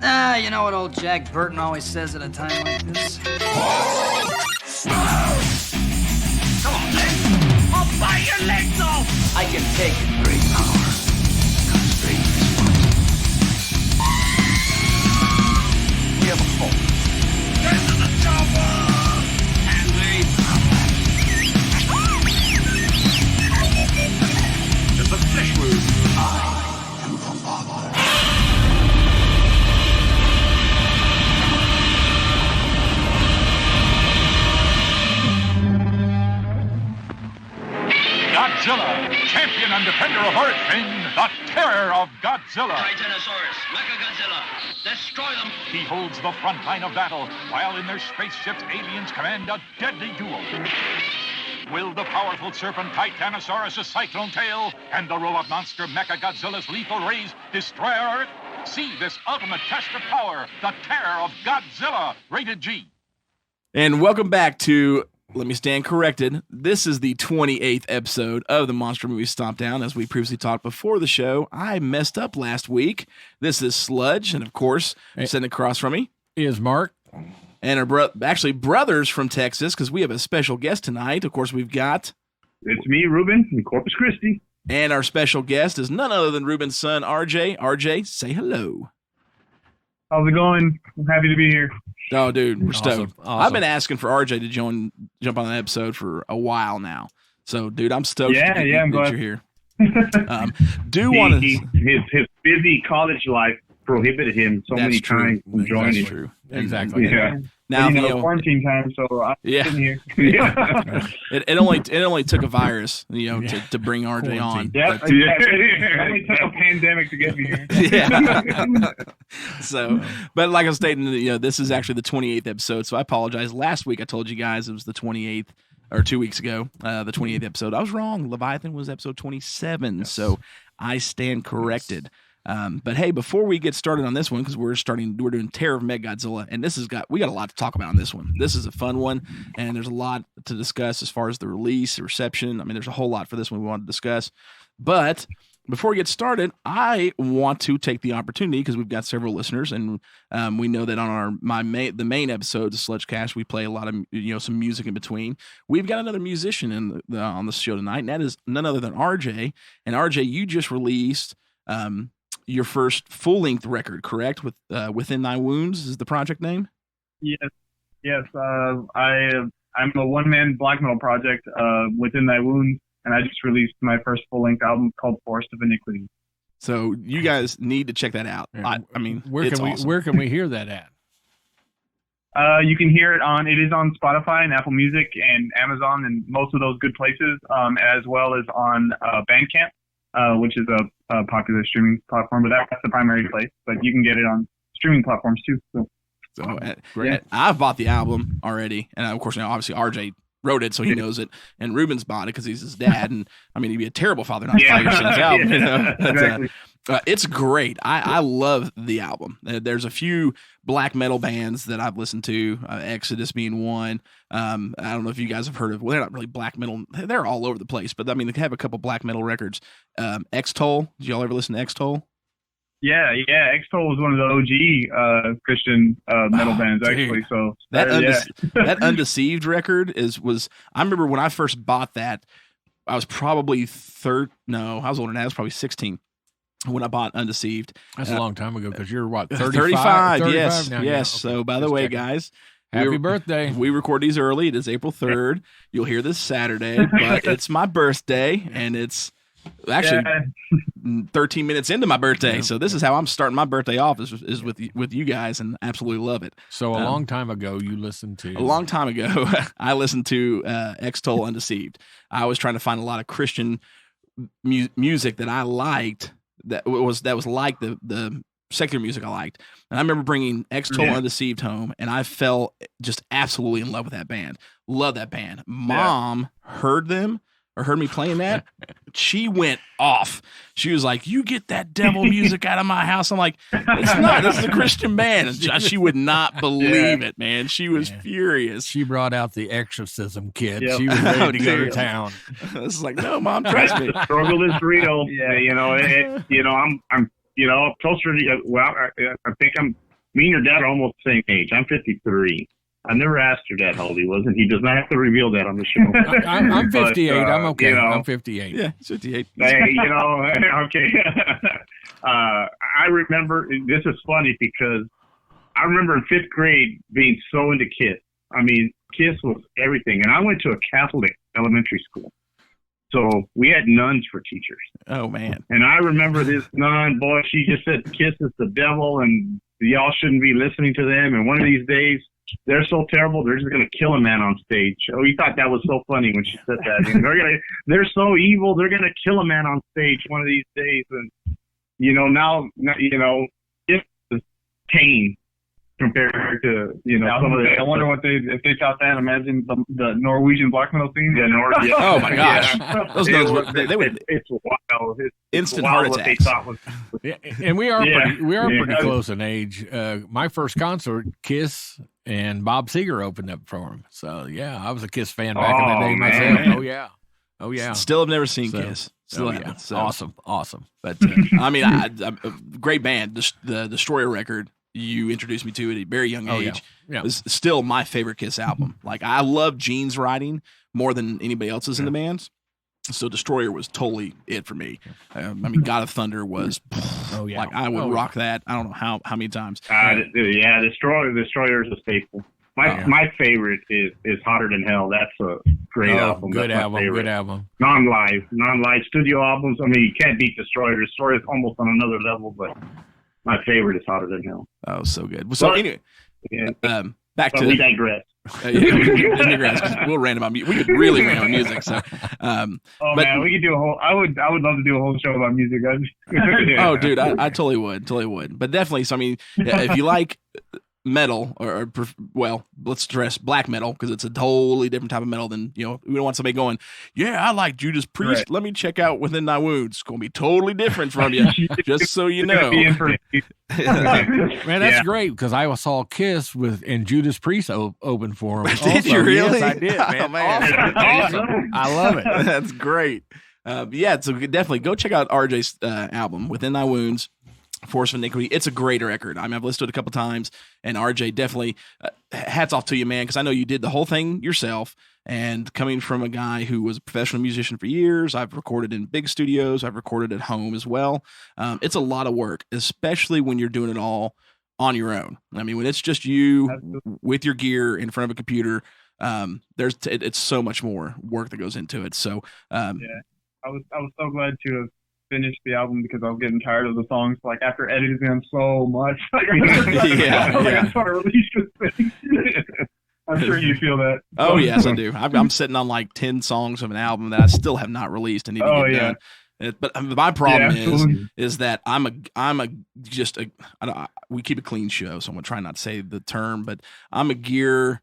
You know what old Jack Burton always says at a time like this? Come on, then. I'll bite your legs off! I can take it. Great power comes great responsibility. We have a fault. Get to the chopper! And leave. It's the flesh wound. I am the father. Godzilla, champion and defender of Earth in the Terror of Godzilla. Titanosaurus, Mechagodzilla, destroy them! He holds the front line of battle, while in their spaceships, aliens command a deadly duel. Will the powerful serpent Titanosaurus' cyclone tail and the robot monster Mechagodzilla's lethal rays destroy Earth? See this ultimate test of power, the Terror of Godzilla, rated G. And welcome back to... Let me stand corrected. This is the 28th episode of the Monster Movie Stompdown. As we previously talked before the show, I messed up last week. This is Sludge, and of course, sitting across from me is Mark. And our brothers from Texas, because we have a special guest tonight. Of course, we've got... It's me, Ruben, in Corpus Christi. And our special guest is none other than Ruben's son, RJ. RJ, say hello. How's it going? I'm happy to be here. Oh, dude, we're stoked. Awesome. I've been asking for RJ to jump on an episode for a while now. So, dude, I'm stoked that you're here. Want to... His busy college life prohibited him so many times from joining. That's true. Exactly. Yeah. Now, quarantine time, so I'm sitting here. It only took a virus, to bring RJ on. Yeah, it only took a pandemic to get me here. Yeah. So, but like I was stating, this is actually the 28th episode. So I apologize. Last week I told you guys it was the 28th, or 2 weeks ago, the 28th episode. I was wrong. Leviathan was episode 27. Yes. So I stand corrected. But hey, before we get started on this one, because we're doing Terror of Mechagodzilla, and we got a lot to talk about on this one. This is a fun one, and there's a lot to discuss as far as the release, the reception. I mean, there's a whole lot for this one we want to discuss. But before we get started, I want to take the opportunity, because we've got several listeners, and we know that on the main episodes of Sludgecast, we play a lot of some music in between. We've got another musician on the show tonight, and that is none other than RJ. And RJ, you just released your first full-length record, correct? With Within Thy Wounds is the project name? Yes. I'm a one-man black metal project, Within Thy Wounds, and I just released my first full-length album called Forest of Iniquity. So you guys need to check that out. Yeah. I mean, where can we hear that at? You can hear it is on Spotify and Apple Music and Amazon and most of those good places, as well as on Bandcamp. Which is a popular streaming platform, but that's the primary place. But you can get it on streaming platforms too. So great. I've bought the album already, and of course, obviously RJ wrote it, so he knows it, and Ruben's bought it because he's his dad, and I mean, he'd be a terrible father not to buy your son's album. Exactly. It's great. I love the album. There's a few black metal bands that I've listened to, Exodus being one. I don't know if you guys have heard of. Well, they're not really black metal. They're all over the place, but I mean, they have a couple black metal records. X-Toll. Did y'all ever listen to X-Toll? Yeah. X-Toll was one of the OG Christian metal bands, actually. So that Undeceived record was. I remember when I first bought that. I was probably I was older than that. I was probably 16. When I bought Undeceived. That's a long time ago, because you're what, 35? Yes. Now? Yes. Yeah, okay. So by the way, guys, happy birthday. We record these early. It is April 3rd. You'll hear this Saturday, but it's my birthday, and it's actually 13 minutes into my birthday. So this is how I'm starting my birthday off is with you guys, and absolutely love it. So a long time ago, you listened to... A long time ago, I listened to X-Toll Undeceived. I was trying to find a lot of Christian music that I liked, that was like the secular music I liked. And I remember bringing X-Toll Undeceived home, and I fell just absolutely in love with that band. Love that band. Mom heard them, or heard me playing that. She went off. She was like, "You get that devil music out of my house." I'm like, "It's not. This is a Christian band." And she would not believe it, man. She was furious. She brought out the exorcism kid. She was ready to go to town. This is like, "No, Mom, trust me. The struggle is real." Yeah, I'm closer to. Well, I think I'm Me and your dad are almost the same age. I'm 53. I never asked your dad how old he was, and he does not have to reveal that on the show. I'm 58. But, I'm okay. you know, I'm 58. Yeah, he's 58. you know, okay. I remember, this is funny because I remember in 5th grade being so into Kiss. I mean, Kiss was everything. And I went to a Catholic elementary school. So we had nuns for teachers. Oh, man. And I remember this nun, boy, she just said Kiss is the devil and y'all shouldn't be listening to them. And one of these days, they're so terrible, they're just going to kill a man on stage. Oh, you thought that was so funny when she said that. And they're so evil, they're going to kill a man on stage one of these days. And, you know, now, you know, it's tame compared to, you know, some of the. I wonder if they thought that. Imagine the Norwegian black metal scene. Yeah, Oh, my gosh. Those nuns would, they would. It's wild. It's Instant wild heart what they attacks. thought was. Yeah, and we are Yeah. pretty close in age. My first concert, Kiss and Bob Seger opened up for him. So yeah, I was a Kiss fan back in the day myself. Man. Oh yeah. Still have never seen So- Kiss. Still Oh, haven't. yeah. So. Awesome. But I mean, great band. The Destroyer record you introduced me to at a very young Oh, age yeah. is still my favorite Kiss album. Like I love Gene's writing more than anybody else's in the band. So Destroyer was totally it for me. I mean, God of Thunder was. Oh yeah. Like I would rock that. I don't know how many times. Yeah, Destroyer is a staple. My favorite is Hotter Than Hell. That's a great album. Good That's my album. favorite. Good album. Non-live studio albums. I mean, you can't beat Destroyer. Destroyer is almost on another level, but my favorite is Hotter Than Hell. Oh, so good. So anyway, back to we digress. we digress 'cause we'll rant about music. We could really rant on music. So, man, we could do a whole. I would love to do a whole show about music. Oh, dude, I totally would. But definitely, so I mean, if you like metal or well, let's stress black metal because it's a totally different type of metal than, you know, we don't want somebody going, yeah, I like Judas Priest. Right. Let me check out Within Thy Wounds. It's going to be totally different from you, just so you know. Man, that's great because I saw Kiss and Judas Priest open for him. Did you really? Yes, I did, man. Oh, man. Awesome. I love it. That's great. Yeah, so definitely go check out RJ's album, Within Thy Wounds, Force of Iniquity. It's a great record. I mean, I've listened to it a couple times, and RJ definitely hats off to you, man, because I know you did the whole thing yourself. And coming from a guy who was a professional musician for years, I've recorded in big studios, I've recorded at home as well. It's a lot of work, especially when you're doing it all on your own. I mean, when it's just you with your gear in front of a computer, it's so much more work that goes into it. So, I was so glad to have finished the album because I was getting tired of the songs. Like after editing them so much, I just want to release this thing. I'm sure you feel that. Oh yes, I do. I'm sitting on like 10 songs of an album that I still have not released and need to get done. But my problem is that we keep a clean show, so I'm gonna try not to say the term, but I'm a gear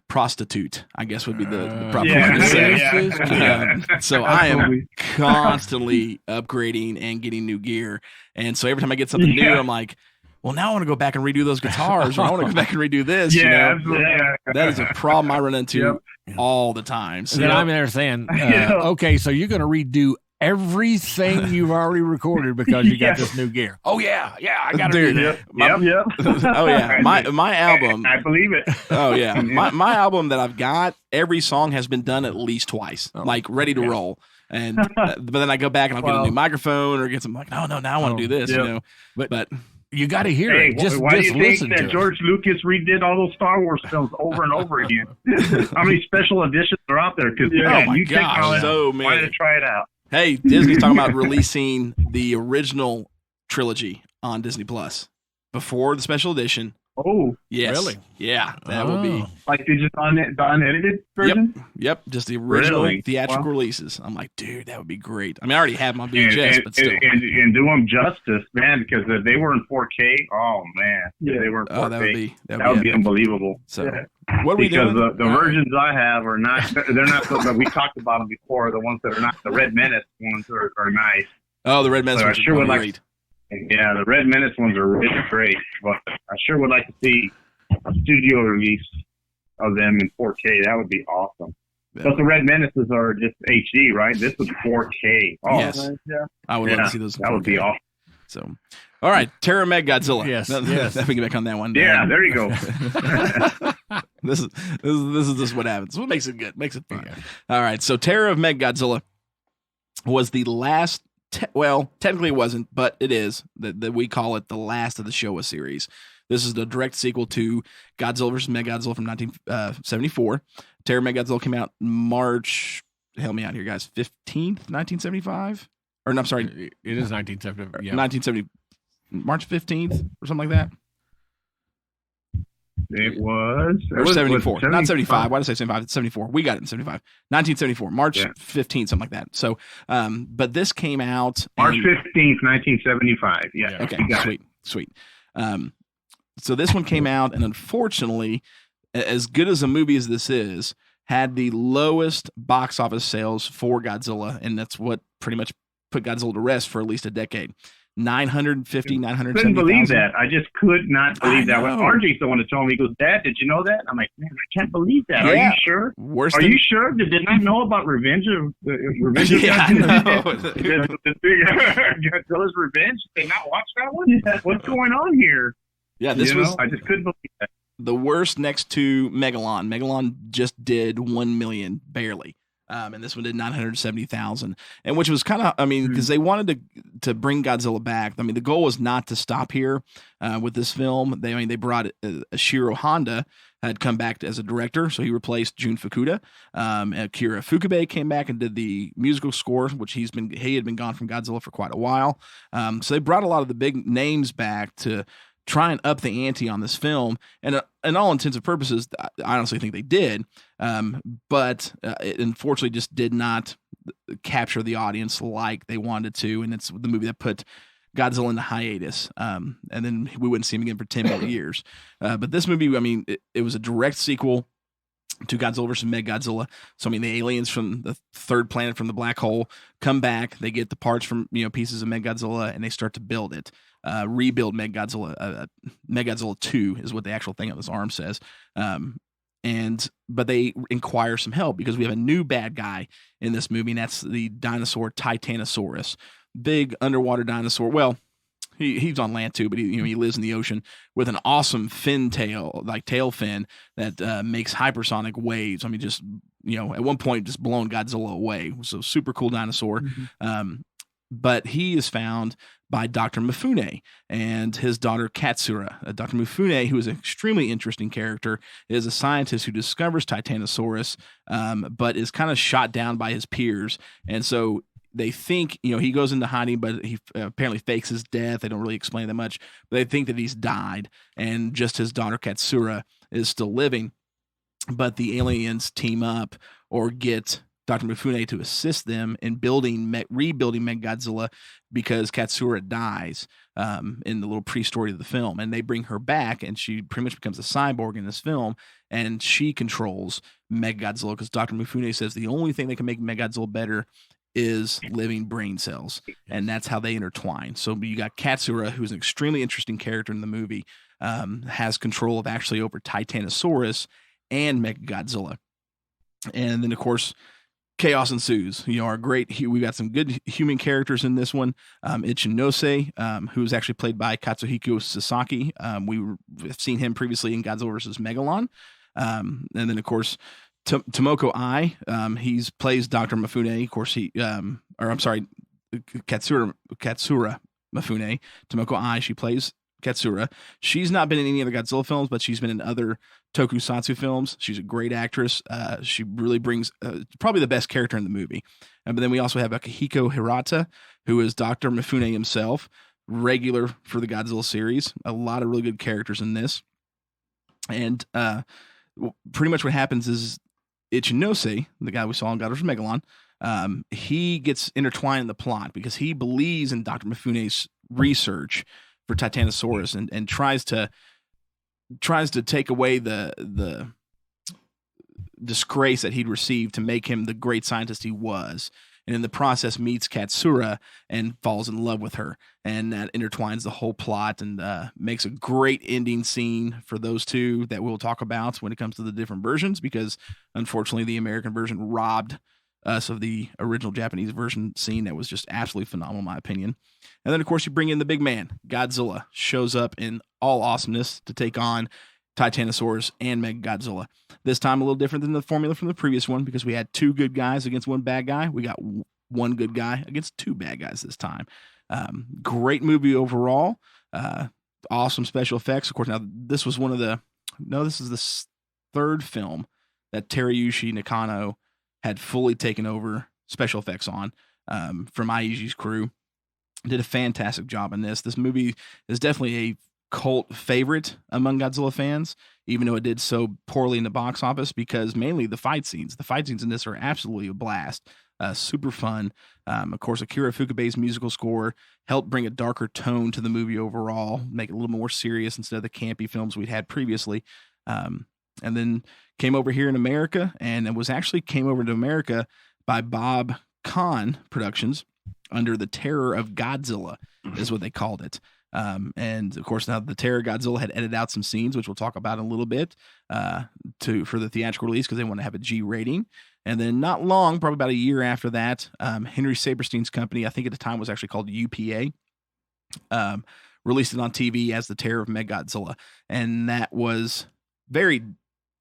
prostitute, I guess would be the proper way to say. So I am constantly upgrading and getting new gear, and so every time I get something new, I'm like, well, now I want to go back and redo those guitars, or I want to go back and redo this. Absolutely. That is a problem I run into all the time. So then I'm there saying, okay, so you're going to redo everything you've already recorded because you got this new gear. Oh yeah, I got to do that. Oh yeah, my album. I believe it. Oh yeah, my album that I've got, every song has been done at least twice, like ready to roll. And but then I go back and I'll get a new microphone or get some like, no, now I want to do this, you know. But you got to hear it. Why do you think that George Lucas redid all those Star Wars films over and over again? How many special editions are out there? Because oh my gosh, so many. Why to try it out? Hey, Disney's talking about releasing the original trilogy on Disney Plus before the special edition. Oh, yes. Really? Yeah, that would be like they just the unedited version. Yep, just the original theatrical releases. I'm like, dude, that would be great. I mean, I already have my VHS, but still, and do them justice, man, because if they were in 4K, oh man, if they were in 4K, that would be unbelievable. So, what are we doing? Because the versions I have are not. They're not. We talked about them before. The ones that are not the Red Menace ones are nice. Oh, the Red Menace ones are great. Yeah, the Red Menace ones are really great, but I sure would like to see a studio release of them in 4K. That would be awesome. Yeah. But the Red Menaces are just HD, right? This was 4K. Oh, yes. I would love to see those in 4K. That would be awesome. So, all right, Terror of Mechagodzilla. Yes, Let me get back on that one. Yeah, there you go. This is just what happens. What makes it good? Makes it fun. All right, so Terror of Mechagodzilla was the last. Well, technically it wasn't, but it is that we call it the last of the Showa series. This is the direct sequel to Godzilla vs. Mechagodzilla from 1974. Terror of Mechagodzilla came out March. Help me out here, guys. 15th, 1975. Or no, I'm sorry. It is 1970. Yeah. 1970, March 15th or something like that. It was. Or 74. Not 75. Why did I say 75? It's 74. We got it in 75. 1974. March 15th, something like that. So, but this came out. March 15th, 1975. Yeah. Okay. Sweet. So this one came out, and unfortunately, as good as a movie as this is, had the lowest box office sales for Godzilla, and that's what pretty much put Godzilla to rest for at least a decade. 950, 970,000. Couldn't believe that. I just could not believe that. When RJ's the one that told me, he goes, "Dad, did you know that?" I'm like, "Man, I can't believe that. Are you sure? Are you sure? Did not know about Revenge of Godzilla's Revenge? Did they not watch that one? What's going on here?" Yeah, this was. I just couldn't believe that. The worst next to Megalon. Megalon just did 1 million barely. And this one did 970,000, and which was kind of, because they wanted to bring Godzilla back. I mean, the goal was not to stop here with this film. They brought Shiro Honda had come back as a director, so he replaced Jun Fukuda. Akira Fukube came back and did the musical score, which he had been gone from Godzilla for quite a while. So they brought a lot of the big names back to try and up the ante on this film, and in all intents and purposes, I honestly think they did, but it unfortunately just did not capture the audience like they wanted to, and it's the movie that put Godzilla into hiatus, and then we wouldn't see him again for 10 more years. But this movie, it was a direct sequel to Godzilla vs. Mechagodzilla. So, the aliens from the third planet from the black hole come back, they get the parts from, pieces of Mechagodzilla, and they start to build it. Rebuild Mechagodzilla. Mechagodzilla 2 is what the actual thing on this arm says. But they inquire some help because we have a new bad guy in this movie, and that's the dinosaur Titanosaurus. Big underwater dinosaur. Well, he's on land too, but he lives in the ocean with an awesome fin tail, like tail fin that makes hypersonic waves. Just at one point just blown Godzilla away. So super cool dinosaur. Mm-hmm. But he is found by Dr. Mifune and his daughter Katsura. Dr. Mifune, who is an extremely interesting character, is a scientist who discovers Titanosaurus, but is kind of shot down by his peers. And so they think, he goes into hiding, but he apparently fakes his death. They don't really explain that much, but they think that he's died, and just his daughter Katsura is still living. But the aliens team up or get Dr. Mifune to assist them in rebuilding Mechagodzilla because Katsura dies in the little pre-story of the film, and they bring her back, and she pretty much becomes a cyborg in this film, and she controls Mechagodzilla because Dr. Mifune says the only thing that can make Mechagodzilla better is living brain cells, and that's how they intertwine. So you got Katsura, who's an extremely interesting character in the movie, has control of actually over Titanosaurus and Mechagodzilla, and then of course chaos ensues. We got some good human characters in this one. Ichinose, who is actually played by Katsuhiko Sasaki. We've seen him previously in Godzilla vs. Megalon. And then, of course, Tomoko Ai, he plays Dr. Mifune. Of course, Katsura Mifune. Tomoko Ai, she plays Katsura. She's not been in any other Godzilla films, but she's been in other tokusatsu films. She's a great actress. She really brings probably the best character in the movie. But then we also have Akihiko Hirata, who is Dr. Mifune himself, regular for the Godzilla series. A lot of really good characters in this. And pretty much what happens is Ichinose, the guy we saw in Godzilla vs. Megalon, he gets intertwined in the plot because he believes in Dr. Mifune's research for Titanosaurus and tries to take away the disgrace that he'd received to make him the great scientist he was. And in the process meets Katsura and falls in love with her. And that intertwines the whole plot and makes a great ending scene for those two that we'll talk about when it comes to the different versions, because unfortunately the American version robbed us of the original Japanese version scene that was just absolutely phenomenal, in my opinion. And then, of course, you bring in the big man. Godzilla shows up in all awesomeness to take on Titanosaurus and Mechagodzilla. This time a little different than the formula from the previous one because we had 2 good guys against 1 bad guy. We got 1 good guy against 2 bad guys this time. Great movie overall. Awesome special effects. Of course, now this was this is the 3rd film that Teruyushi Nakano had fully taken over special effects on from Aiji's crew. Did a fantastic job in this. This movie is definitely a cult favorite among Godzilla fans, even though it did so poorly in the box office because mainly the fight scenes. The fight scenes in this are absolutely a blast. Super fun. Of course, Akira Ifukube's musical score helped bring a darker tone to the movie overall, make it a little more serious instead of the campy films we'd had previously. And then came over here in America, and it was actually came over to America by Bob Kahn Productions under the Terror of Godzilla is what they called it. And of course, now the Terror of Godzilla had edited out some scenes, which we'll talk about in a little bit, for the theatrical release because they want to have a G rating. And then not long, probably about a year after that, Henry Saberstein's company, I think at the time was actually called UPA, released it on TV as the Terror of Mechagodzilla. And that was very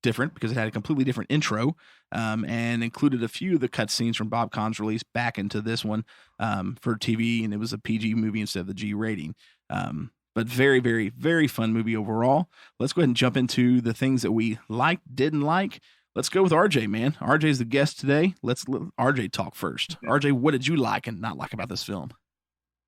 different because it had a completely different intro and included a few of the cutscenes from Bob Kahn's release back into this one for TV. And it was a PG movie instead of the G rating. But very, very, very fun movie overall. Let's go ahead and jump into the things that we liked, didn't like. Let's go with RJ, man. RJ's the guest today. Let's let RJ talk first. RJ, what did you like and not like about this film?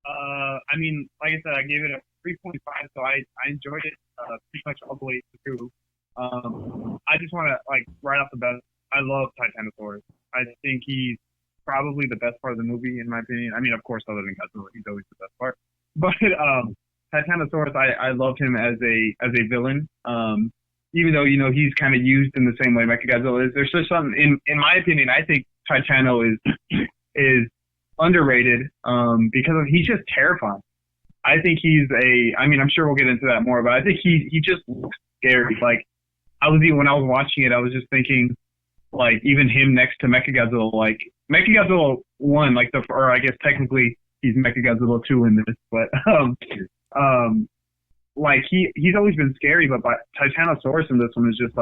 I mean, like I said, I gave it a 3.5, so I enjoyed it pretty much all the way through. I just want to, right off the bat, I love Titanosaurus. I think he's probably the best part of the movie, in my opinion. I mean, of course, other than Godzilla, he's always the best part. But Titanosaurus, I love him as a villain. Even though, he's kind of used in the same way Mechagodzilla is. There's just something, in my opinion, I think Titano is underrated because he's just terrifying. I think I'm sure we'll get into that more, but I think he just looks scary. When I was watching it, I was just thinking, even him next to Mechagodzilla, Mechagodzilla 1, or I guess technically he's Mechagodzilla 2 in this, but he's always been scary, but Titanosaurus in this one is just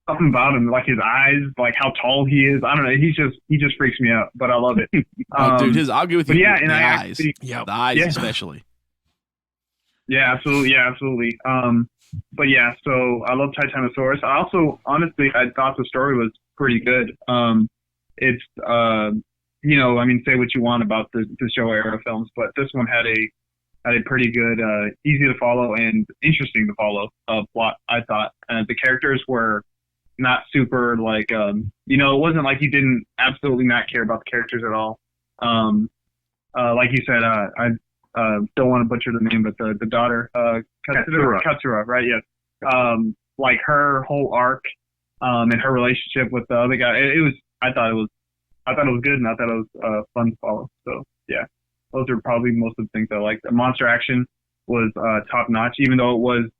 something about him, his eyes, how tall he is. I don't know. He just freaks me out, but I love it. Dude, I'll give it to you. Yeah, the eyes. The eyes especially. Yeah, absolutely. Yeah, absolutely. But yeah, so I love Titanosaurus. I also, honestly, I thought the story was pretty good. It's, say what you want about the Showa Era films, but this one had a pretty good, easy to follow and interesting to follow plot, I thought. The characters were not super, it wasn't like you didn't absolutely not care about the characters at all. Like you said, I don't want to butcher the name, but the daughter, Katsura, right? Yes. Her whole arc, and her relationship with the other guy, I thought it was good, and I thought it was fun to follow. So yeah, those are probably most of the things I liked. The monster action was top notch, even though it was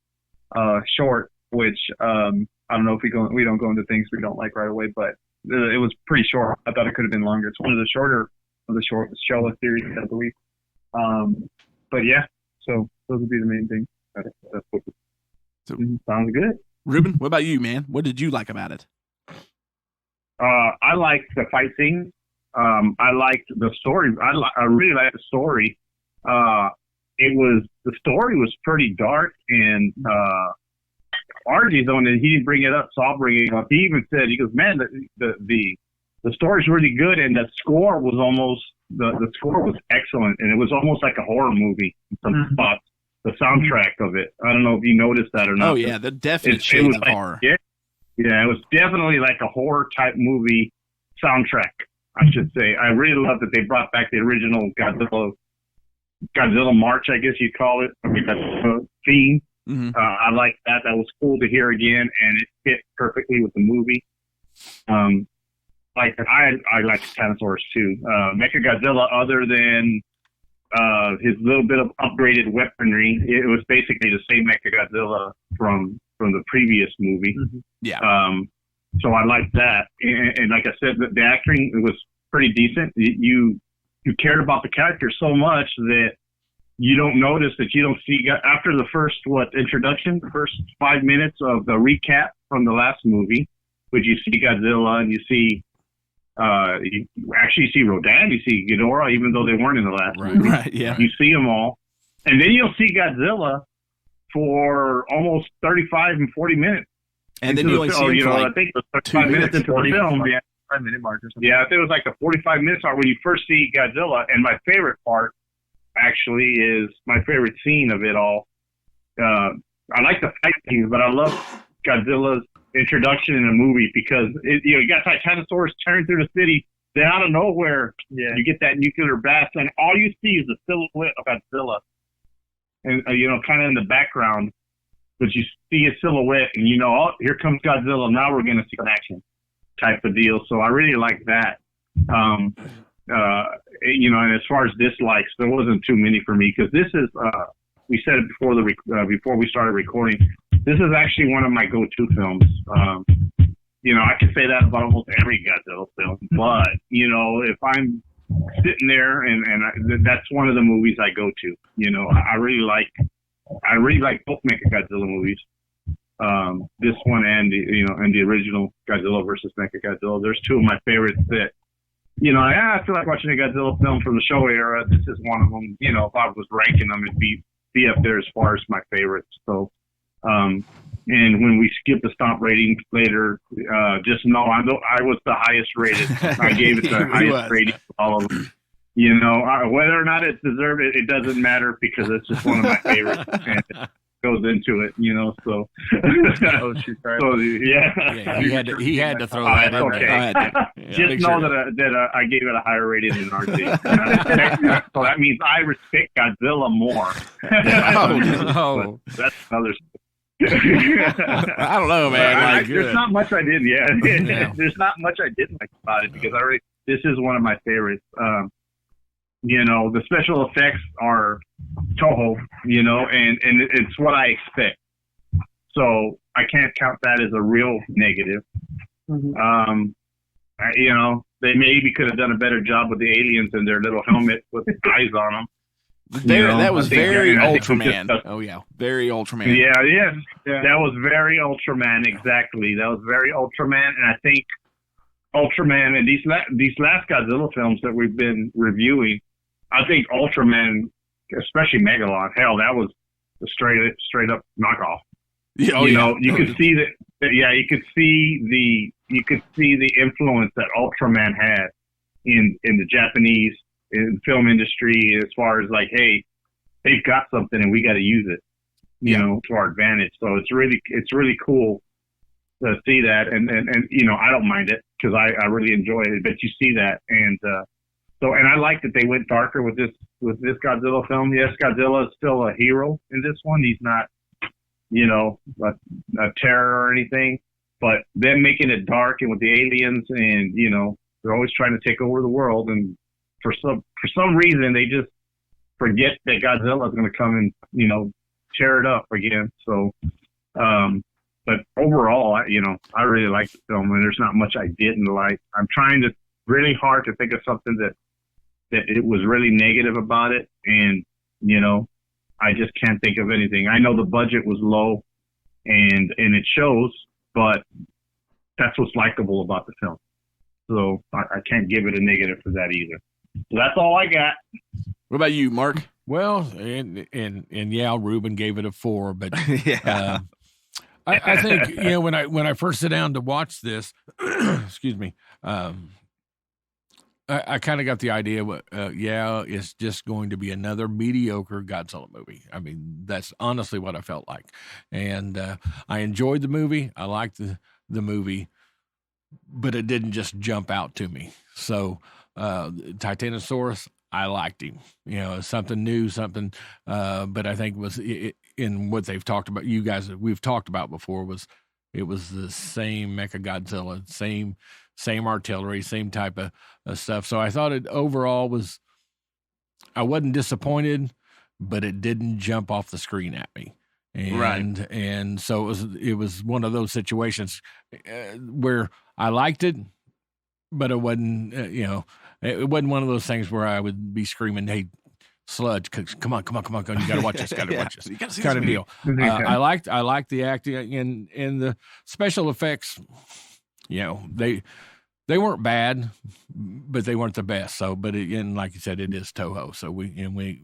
short, which I don't know if we don't go into things we don't like right away, but it was pretty short. I thought it could have been longer. It's one of the shorter of the Showa series, I believe. But yeah, so those would be the main things. Sounds good. Ruben, what about you, man? What did you like about it? I liked the fight scenes. I liked the story. I really liked the story. The story was pretty dark, and RJ's on it. He didn't bring it up, so I'll bring it up. He even said, he goes, man, the story's really good, and the score was almost the score was excellent, and it was almost like a horror movie in some spots. The soundtrack of it, I don't know if you noticed that or not. Oh yeah, the definite shades of horror. Yeah, it was definitely like a horror type movie soundtrack, I should say. I really love that they brought back the original Godzilla March, I guess you'd call it. I mean, that's theme. Mm-hmm. I like that. That was cool to hear again, and it fit perfectly with the movie. I like Titanosaurus too. Mechagodzilla, other than his little bit of upgraded weaponry, it was basically the same Mechagodzilla from the previous movie. Mm-hmm. Yeah. So I liked that. And like I said, the acting was pretty decent. You cared about the character so much that you don't notice that you don't see after the first introduction, the first 5 minutes of the recap from the last movie, which you see Godzilla and you see you see Rodan, you see Ghidorah, even though they weren't in the last movie. Right, yeah. You see them all, and then you'll see Godzilla for almost 35 and 40 minutes. And then you only see him for I think it was 35 minutes into the film. Yeah, 5-minute mark or something. Yeah, I think it was like the 45 minutes mark when you first see Godzilla. And my favorite part, actually, is my favorite scene of it all. I like the fight scenes, but I love Godzilla's introduction in a movie because you got Titanosaurus tearing through the city. Then out of nowhere, you get that nuclear blast, and all you see is the silhouette of Godzilla, and kind of in the background. But you see a silhouette, and oh, here comes Godzilla. Now we're going to see an action type of deal. So I really like that. And as far as dislikes, there wasn't too many for me because this is, we said it before we started recording, this is actually one of my go-to films. I can say that about almost every Godzilla film, but, if I'm sitting there and that's one of the movies I go to, I really like both Mechagodzilla movies. This one and the original Godzilla versus Mechagodzilla. There's two of my favorites that, I feel like watching a Godzilla film from the Showa era. This is one of them. If I was ranking them, it'd be up there as far as my favorites. So, and when we skip the stomp rating later, just know I was the highest rated. I gave it the highest rating of all of them. Whether or not it's deserved, it doesn't matter because it's just one of my favorites and it goes into it, so. Oh, shoot, sorry. So, yeah. He had to throw that in okay. there. Just know that I gave it a higher rating than RC. So that means I respect Godzilla more. Oh. That's another I don't know, man. There's not much I did. Yeah. There's not much I didn't like about it because this is one of my favorites. The special effects are Toho, and it's what I expect. So I can't count that as a real negative. Mm-hmm. They maybe could have done a better job with the aliens and their little helmet with eyes on them. That was very Ultraman. Oh yeah, very Ultraman. Yeah. That was very Ultraman. Exactly. That was very Ultraman, and I think Ultraman and these last Godzilla films that we've been reviewing, I think Ultraman, especially Megalon, hell, that was a straight up knockoff. You could see that. Yeah, you could see the influence that Ultraman had in the Japanese film industry as far as like, hey, they've got something and we got to use it, to our advantage. So it's really cool to see that, and I don't mind it because I really enjoy it. But you see that, and I like that they went darker with this Godzilla film. Yes, Godzilla is still a hero in this one. He's not, a terror or anything. But them making it dark and with the aliens, and they're always trying to take over the world, and for some reason they just forget that Godzilla is going to come and tear it up again. So, but overall, I really like the film, and there's not much I didn't like. I'm trying to really hard to think of something that it was really negative about it, and I just can't think of anything. I know the budget was low, and it shows, but that's what's likable about the film. So I can't give it a negative for that either. So that's all I got. What about you, Mark? Well, and yeah, Ruben gave it a 4, but I think when I first sit down to watch this, excuse me, I kind of got the idea. It's just going to be another mediocre Godzilla movie. I mean, that's honestly what I felt like, and I enjoyed the movie. I liked the movie, but it didn't just jump out to me. So Titanosaurus, I liked him. Something new, something. But I think was in what they've talked about. You guys we've talked about before was the same Mechagodzilla, same artillery, same type of stuff. So I thought it overall was. I wasn't disappointed, but it didn't jump off the screen at me. and so it was one of those situations where I liked it, but it wasn't it wasn't one of those things where I would be screaming, "Hey, Sludge, come on, you got to watch this, watch this," You gotta see kind this of deal. I liked the acting and the special effects. They weren't bad, but they weren't the best. So, and like you said, it is Toho. So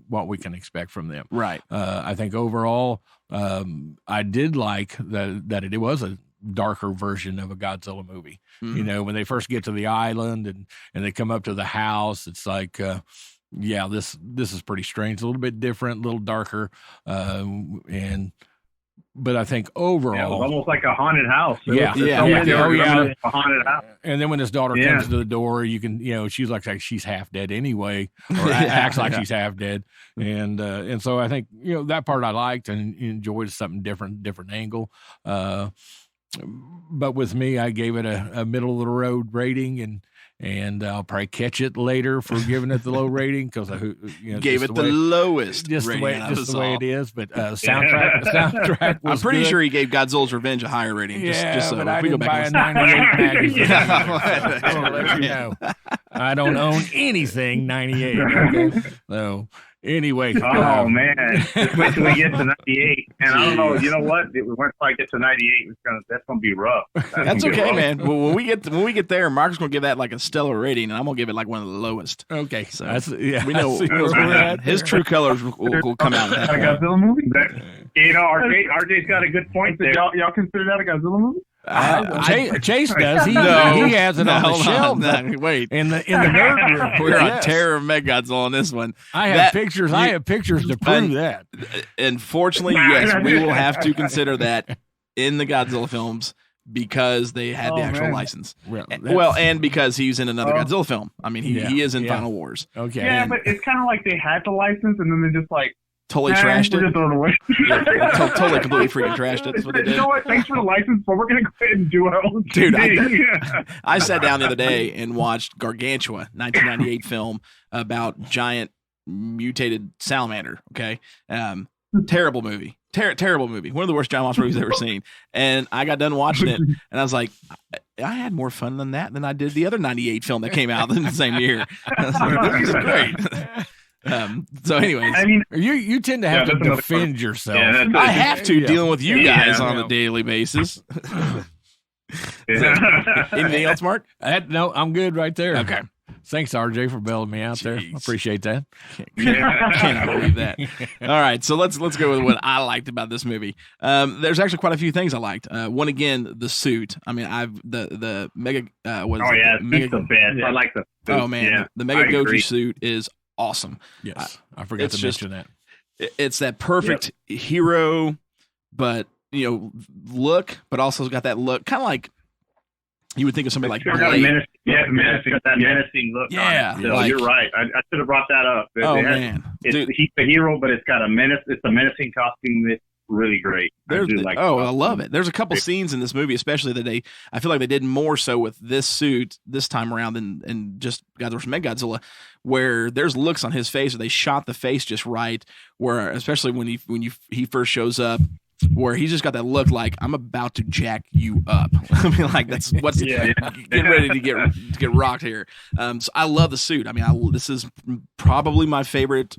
what we can expect from them, Right. I think overall, I did like that it was a darker version of a Godzilla movie. Mm-hmm. When they first get to the island and they come up to the house, it's like, this is pretty strange, a little bit different, a little darker, but I think overall, it was almost like a haunted house. A haunted house. And then when his daughter comes to the door, you can, she's like she's half dead anyway, or acts like she's half dead, and so I think that part I liked and enjoyed something different angle. But with me, I gave it a middle of the road rating, and I'll probably catch it later for giving it the low rating because I gave it the lowest, just the way it is. But soundtrack was I'm pretty good. sure he gave Godzilla's Revenge a higher rating. Just so but I we go didn't buy back a 98 magazine. Yeah. I'll let you know. I don't own anything 98. Okay? So anyway, oh man, just wait till we get to 98. And I don't know, you know what? Once I get to 98, that's gonna be rough. That's okay, man. Well, when we get there, Mark's gonna give that like a stellar rating, and I'm gonna give it like one of the lowest. Okay, so we know where we're at. His true colors will come out. A Godzilla movie. RJ's got a good point there. Y'all consider that a Godzilla movie? Chase does. He has it on the shelf. Wait, in the nerd room. We're on Terror of Mechagodzilla on this one. I have pictures to prove that. Unfortunately, yes, we will have to consider that in the Godzilla films because they had the actual license. Well, and because he's in another Godzilla film. I mean, he is in Final Wars. Okay. Yeah, but it's kind of like they had the license and then they just like totally trashed it. Throw it away. Totally, completely freaking trashed it. That's what they did. You know what? Thanks for the license, but we're gonna go ahead and do our own. Dude, I sat down the other day and watched Gargantua, 1998 film about giant mutated salamander. Okay, terrible movie. Terrible movie. One of the worst giant monster movies I've ever seen. And I got done watching it, and I was like, I had more fun than that than I did the other 98 film that came out in the same year. I was like, this is great. So anyways, I mean, you tend to have to defend yourself. Yeah, I have to dealing with you guys on a daily basis. Anything else, Mark? No, I'm good right there. Okay. Thanks, RJ, for bailing me out there. I appreciate that. Can't believe that. All right, so let's go with what I liked about this movie. There's actually quite a few things I liked. One again, the suit. I mean, the mega. It's the best. I like the suit. Oh man, the Mega Goji suit is awesome. Yes, I forgot to mention that. It's that perfect hero, but look, but also got that look, kind of like you would think of somebody like Blade. Menacing look. Yeah, so you're right. I should have brought that up. Man, he's the hero, but it's got a menace. It's a menacing costume that's really great. I love it. There's a couple scenes in this movie, especially that I feel like they did more so with this suit this time around than just Godzilla vs. Mechagodzilla, where there's looks on his face, or they shot the face just right, where especially when he first shows up, where he's just got that look like I'm about to jack you up. I mean, like that's what's getting ready to get rocked here. So I love the suit. I mean, this is probably my favorite.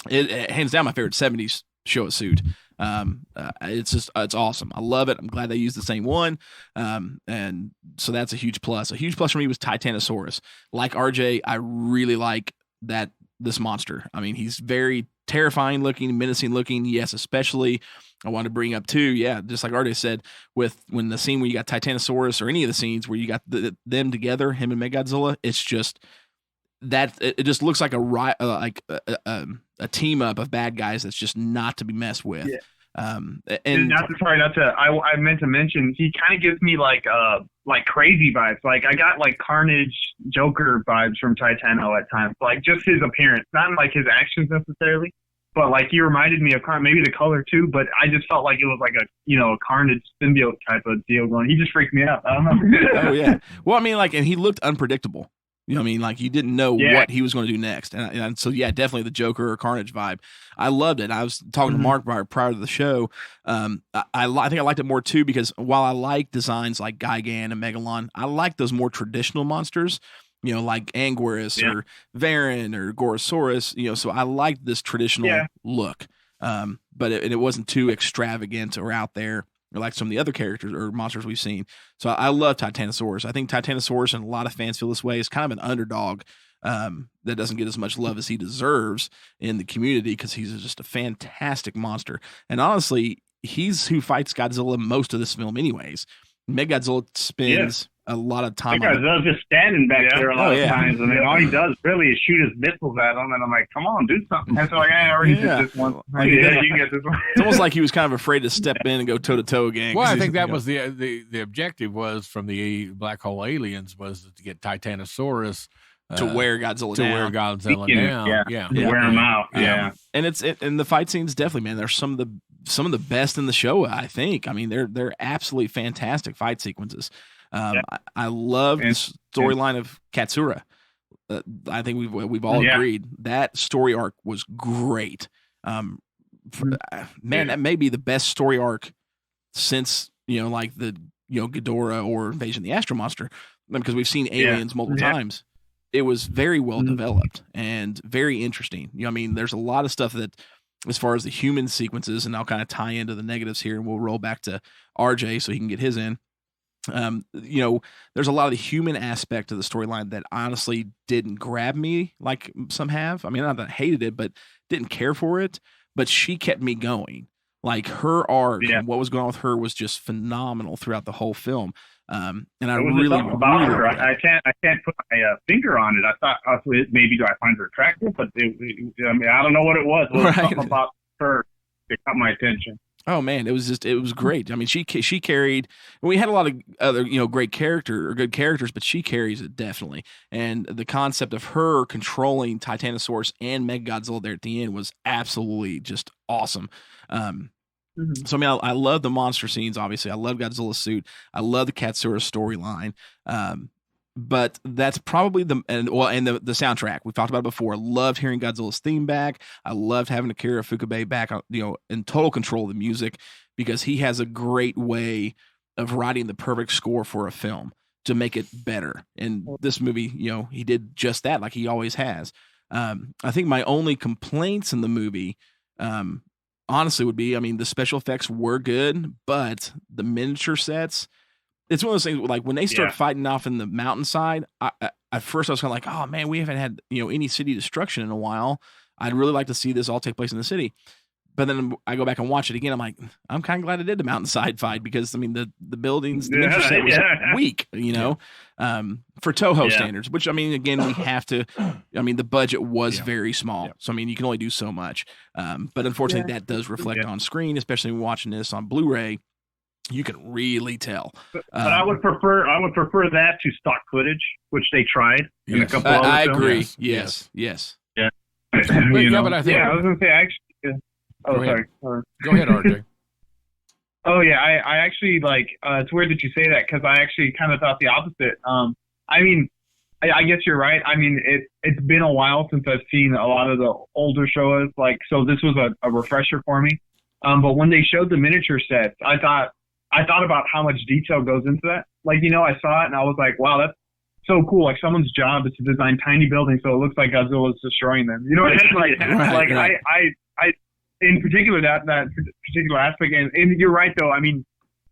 Hands down, my favorite '70s Showa suit. It's awesome. I love it. I'm glad they used the same one. And so that's a huge plus. A huge plus for me was Titanosaurus. Like RJ, I really like this monster. I mean, he's very terrifying looking, menacing looking. Yes, especially I want to bring up too. Yeah, just like RJ said, when the scene where you got Titanosaurus, or any of the scenes where you got them together, him and Mechagodzilla, it's just that it just looks like a team up of bad guys that's just not to be messed with. Yeah. And I meant to mention, he kind of gives me like crazy vibes. Like I got like Carnage Joker vibes from Titano at times, like just his appearance, not like his actions necessarily, but like he reminded me of maybe the color too. But I just felt like it was like a Carnage symbiote type of deal going. He just freaked me out. I don't know. Oh yeah. Well, I mean, and he looked unpredictable. You know what I mean? Like you didn't know what he was going to do next. And so, yeah, definitely the Joker or Carnage vibe. I loved it. I was talking to Mark prior to the show. I think I liked it more too, because while I like designs like Gigan and Megalon, I like those more traditional monsters, you know, like Anguirus or Varan or Gorosaurus, you know, so I liked this traditional look. But it wasn't too extravagant or out there, or like some of the other characters or monsters we've seen. So I love Titanosaurus. I think Titanosaurus, and a lot of fans feel this way, is kind of an underdog that doesn't get as much love as he deserves in the community, because he's just a fantastic monster. And honestly, he's who fights Godzilla most of this film anyways. Mechagodzilla spends a lot of time on Godzilla's just standing back there a lot of times. I mean, all he does really is shoot his missiles at him, and I'm like, come on, do something. And so like, I already did this one. Like, you can get this one. It's almost like he was kind of afraid to step in and go toe-to-toe again. Well, I think that was the objective was from the black hole aliens was to get Titanosaurus to wear Godzilla down. Wear Godzilla down. Wear him out. And and the fight scenes definitely, man, they're some of the best in the show, I think. I mean, they're absolutely fantastic fight sequences. I love the storyline of Katsura. I think we've all agreed that story arc was great. Man, that may be the best story arc since, you know, like the, you know, Ghidorah or Invasion of the Astro Monster, because we've seen aliens multiple times. It was very well developed and very interesting. You know, I mean, there's a lot of stuff that, as far as the human sequences, and I'll kind of tie into the negatives here, and we'll roll back to RJ so he can get his in. You know, there's a lot of the human aspect of the storyline that honestly didn't grab me like some have. I mean, not that I hated it, but didn't care for it. But she kept me going. Like her arc and what was going on with her was just phenomenal throughout the whole film. And I really about her. I can't put my finger on it. I thought maybe do I find her attractive, but I mean, I don't know what it was. It was something about her that caught my attention. Oh man, it was great. I mean, she carried. We had a lot of other, you know, good characters, but she carries it definitely. And the concept of her controlling Titanosaurus and Mechagodzilla there at the end was absolutely just awesome. So I mean, I love the monster scenes. Obviously, I love Godzilla's suit. I love the Katsura storyline. But that's probably the soundtrack. We've talked about it before. I loved hearing Godzilla's theme back. I loved having Akira Ifukube back, you know, in total control of the music, because he has a great way of writing the perfect score for a film to make it better. And this movie, you know, he did just that, like he always has. I think my only complaints in the movie, honestly, would be, I mean, the special effects were good, but the miniature sets. It's one of those things, like when they start fighting off in the mountainside, at first I was kind of like, oh man, we haven't had, you know, any city destruction in a while. I'd really like to see this all take place in the city. But then I go back and watch it again. I'm like, I'm kind of glad I did the mountainside fight, because I mean, the buildings, the miniature set was weak, you know, for Toho standards, which I mean, again, we have to, I mean, the budget was very small. So, I mean, you can only do so much. But unfortunately that does reflect on screen, especially when watching this on Blu-ray. You can really tell. But I would prefer that to stock footage, which they tried. In a couple I agree. Films. Yes. Yeah. But I think. I was going to say actually. Go ahead, RJ. Oh yeah, I actually like. It's weird that you say that, because I actually kind of thought the opposite. I mean, I guess you're right. I mean, it's been a while since I've seen a lot of the older shows. Like, so this was a refresher for me. But when they showed the miniature sets, I thought about how much detail goes into that. Like, you know, I saw it and I was like, wow, that's so cool. Like, someone's job is to design tiny buildings so it looks like Godzilla's destroying them. You know what I mean? Like, I in particular, that particular aspect, and you're right though. I mean,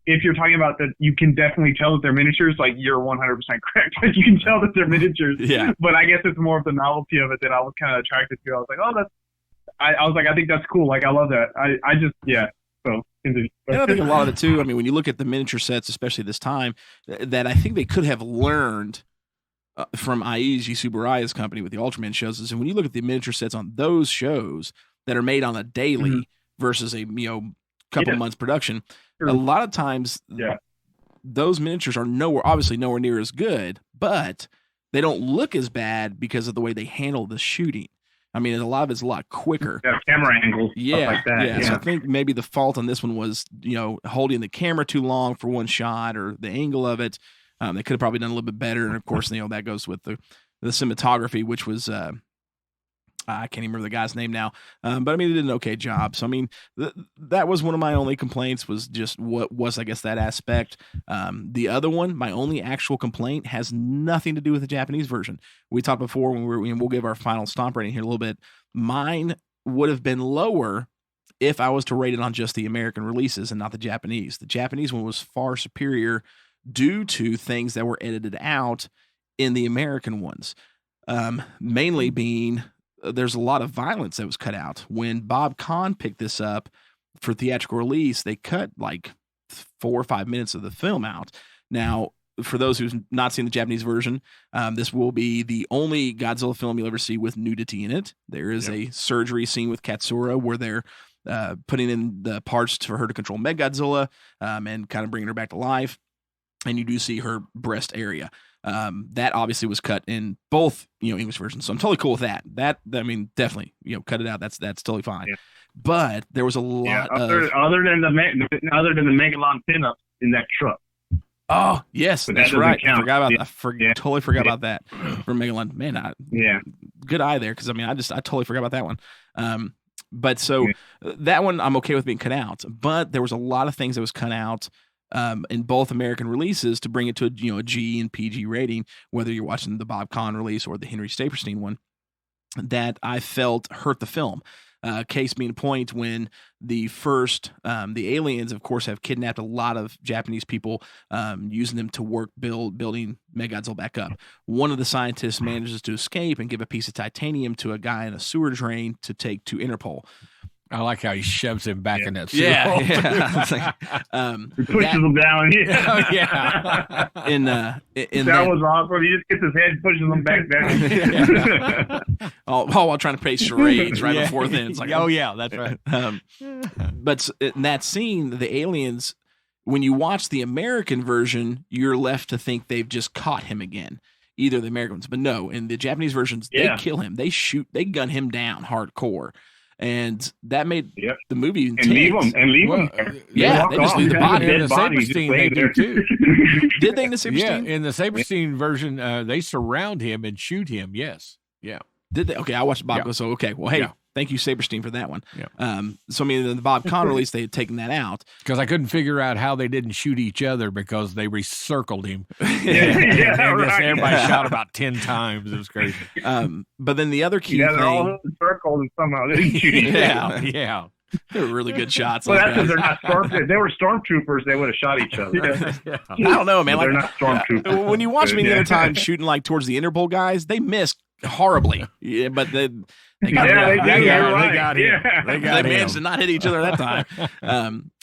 if you're talking about that, you can definitely tell that they're miniatures. Like, you're 100% correct. Like, you can tell that they're miniatures. Yeah. But I guess it's more of the novelty of it that I was kind of attracted to. I was like, oh, I was like, I think that's cool. Like, I love that. I just, so. And I think a lot of it too, I mean, when you look at the miniature sets, especially this time, that I think they could have learned from Aichi Tsuburaya's company with the Ultraman shows, is when you look at the miniature sets on those shows that are made on a daily versus a, you know, couple months production, a lot of times those miniatures are obviously nowhere near as good, but they don't look as bad because of the way they handle the shooting. I mean, a lot of it's a lot quicker. Camera angles, stuff like that. Yeah. So I think maybe the fault on this one was, you know, holding the camera too long for one shot, or the angle of it. They could have probably done a little bit better. And of course, you know, that goes with the the cinematography, which was I can't even remember the guy's name now, but I mean, they did an okay job. So I mean, that was one of my only complaints, was just what was, I guess, that aspect. The other one, my only actual complaint, has nothing to do with the Japanese version. We talked before we'll give our final stomp rating here in a little bit. Mine would have been lower if I was to rate it on just the American releases and not the Japanese. The Japanese one was far superior due to things that were edited out in the American ones, mainly being there's a lot of violence that was cut out. When Bob Kahn picked this up for theatrical release, they cut like 4 or 5 minutes of the film out. Now, for those who've not seen the Japanese version, this will be the only Godzilla film you'll ever see with nudity in it. There is a surgery scene with Katsura where they're putting in the parts for her to control Mechagodzilla and kind of bringing her back to life. And you do see her breast area. That obviously was cut in both, English versions. So I'm totally cool with that. I mean, definitely, cut it out. That's totally fine. Yeah. But there was a lot other than the Megalon pinup in that truck. Oh yes, that's right. Count. I forgot about that. Totally forgot about that from Megalon. Man, good eye there, because I mean, I totally forgot about that one. But so that one I'm okay with being cut out. But there was a lot of things that was cut out in both American releases to bring it to a G and PG rating, whether you're watching the Bob Kahn release or the Henry Staplerstein one, that I felt hurt the film. Case being point, when the first, the aliens, of course, have kidnapped a lot of Japanese people, using them to work building Mechagodzilla back up. One of the scientists manages to escape and give a piece of titanium to a guy in a sewer drain to take to Interpol. I like how he shoves him back in that suit. Yeah. He pushes him down. Yeah. That was awesome. He just gets his head and pushes him back down. all while trying to play charades right before then. It's like, oh yeah, that's right. But in that scene, the aliens, when you watch the American version, you're left to think they've just caught him again. Either the Americans, but no, in the Japanese versions, they kill him. They gun him down hardcore. And that made the movie intense. And leave him. Yeah, they just leave the body. In the Saberstein, they do too. Did they in the Saberstein? Yeah, in the Saberstein version, they surround him and shoot him. Yes. Yeah. Did they? Okay, I watched Bob. So okay, well, hey, thank you, Saberstein, for that one. Yeah. So I mean, in the Bob Kahn release, they had taken that out because I couldn't figure out how they didn't shoot each other because they recircled him. Everybody shot about 10 times. It was crazy. But then the other key thing, they're all circled and somehow they didn't shoot each other. Yeah. They were really good shots. Well, that's because they're not if they were stormtroopers, they would have shot each other. I don't know, man. They're not stormtroopers. When you watch me the other time shooting like towards the Interpol guys, they missed horribly. Yeah, but they got him. They managed to not hit each other that time.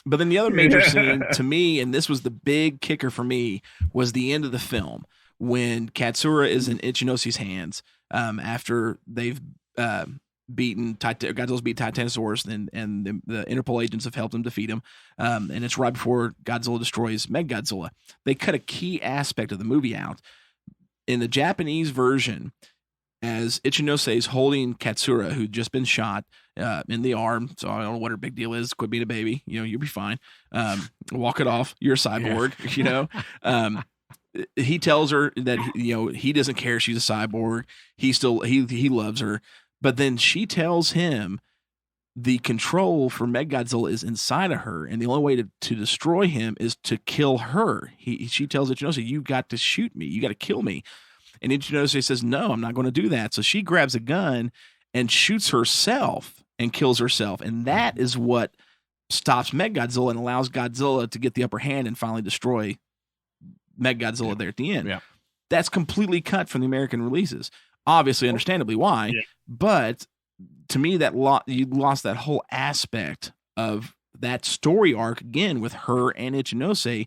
But then the other major scene to me, and this was the big kicker for me, was the end of the film when Katsura is in Ichinosi's hands after they've Godzilla's beat Titanosaurus, and the Interpol agents have helped him defeat him. And it's right before Godzilla destroys Mechagodzilla. They cut a key aspect of the movie out. In the Japanese version, as Ichinose is holding Katsura, who'd just been shot in the arm, so I don't know what her big deal is. Quit being a baby, you'll be fine. Walk it off. You're a cyborg, He tells her that he doesn't care. She's a cyborg. He loves her. But then she tells him the control for Mechagodzilla is inside of her, and the only way to destroy him is to kill her. She tells Ichinose, "You got to shoot me. You got to kill me." And Ichinose says, "No, I'm not going to do that." So she grabs a gun and shoots herself and kills herself. And that is what stops Mechagodzilla and allows Godzilla to get the upper hand and finally destroy Mechagodzilla there at the end. Yeah. That's completely cut from the American releases. Obviously, understandably why. Yeah. But to me, you lost that whole aspect of that story arc again with her and Ichinose.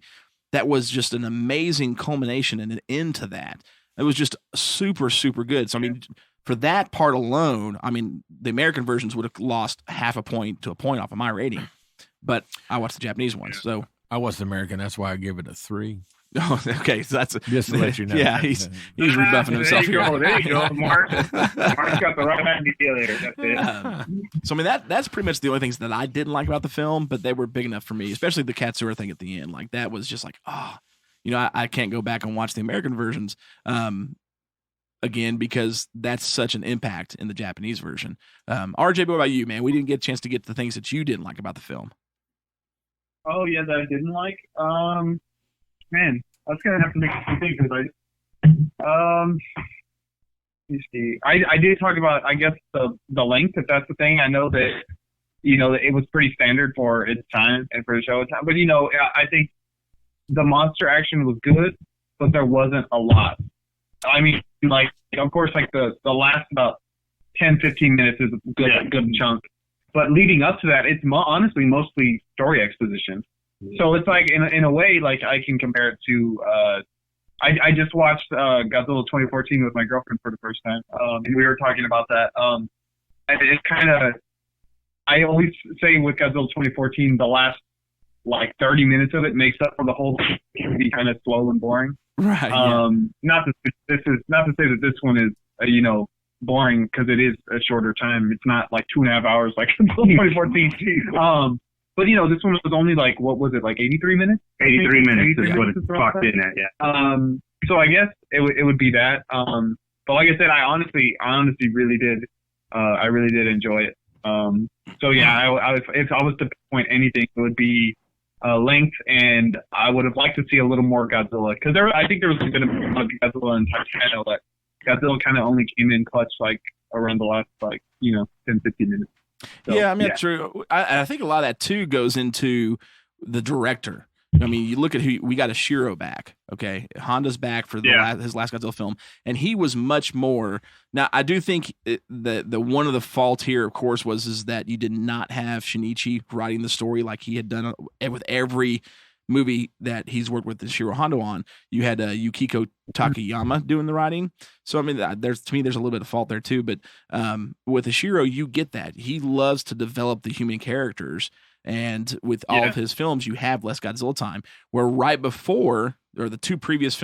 That was just an amazing culmination and an end to that. It was just super, super good. So, I mean, for that part alone, I mean, the American versions would have lost half a point to a point off of my rating. But I watched the Japanese ones. So I watched the American. That's why I give it a 3. Oh, okay. So that's just to let you know. Yeah, he's rebuffing himself here. There you go, Mark. Mark's got the right idea there. That's it. So I mean, that's pretty much the only things that I didn't like about the film, but they were big enough for me, especially the Katsura thing at the end. Like that was just like, I can't go back and watch the American versions. again, because that's such an impact in the Japanese version. RJ, what about you, man? We didn't get a chance to get to the things that you didn't like about the film. Oh yeah, that I didn't like. Man, I was gonna have to make some things because you see, I did talk about, I guess, the length, if that's the thing. I know that, it was pretty standard for its time and for the show time. But, I think the monster action was good, but there wasn't a lot. I mean, like, of course, like the last about 10, 15 minutes is a good chunk. But leading up to that, it's honestly mostly story exposition. So it's like, in a way, like, I can compare it to, I just watched Godzilla 2014 with my girlfriend for the first time, and we were talking about that. And it's kind of, I always say with Godzilla 2014, the last, like, 30 minutes of it makes up for the whole thing. It can be kind of slow and boring. Right. Not to say that this one is, boring, because it is a shorter time. It's not like 2.5 hours like 2014. But this one was only like, what was it, like 83 minutes? 83 minutes is what it's clocked in at, yeah. So I guess it would be that. But like I said, I honestly really did. I really did enjoy it. So yeah, if I was to point anything, it would be length, and I would have liked to see a little more Godzilla, because I think there was a bit of Godzilla and Titano, but Godzilla kind of only came in clutch like around the last 10, 15 minutes. So, yeah, I mean, that's true. I think a lot of that too goes into the director. I mean, you look at who we got, Ishiro back. Okay, Honda's back for his last Godzilla film, and he was much more. Now, I do think the one of the fault here, of course, is that you did not have Shinichi writing the story like he had done with every movie that he's worked with Ishiro Honda on. You had Yukiko Takayama doing the writing. So I mean, there's a little bit of fault there too. But with Ishiro, you get that he loves to develop the human characters. And with all of his films, you have less Godzilla time. Where right before, or the three previous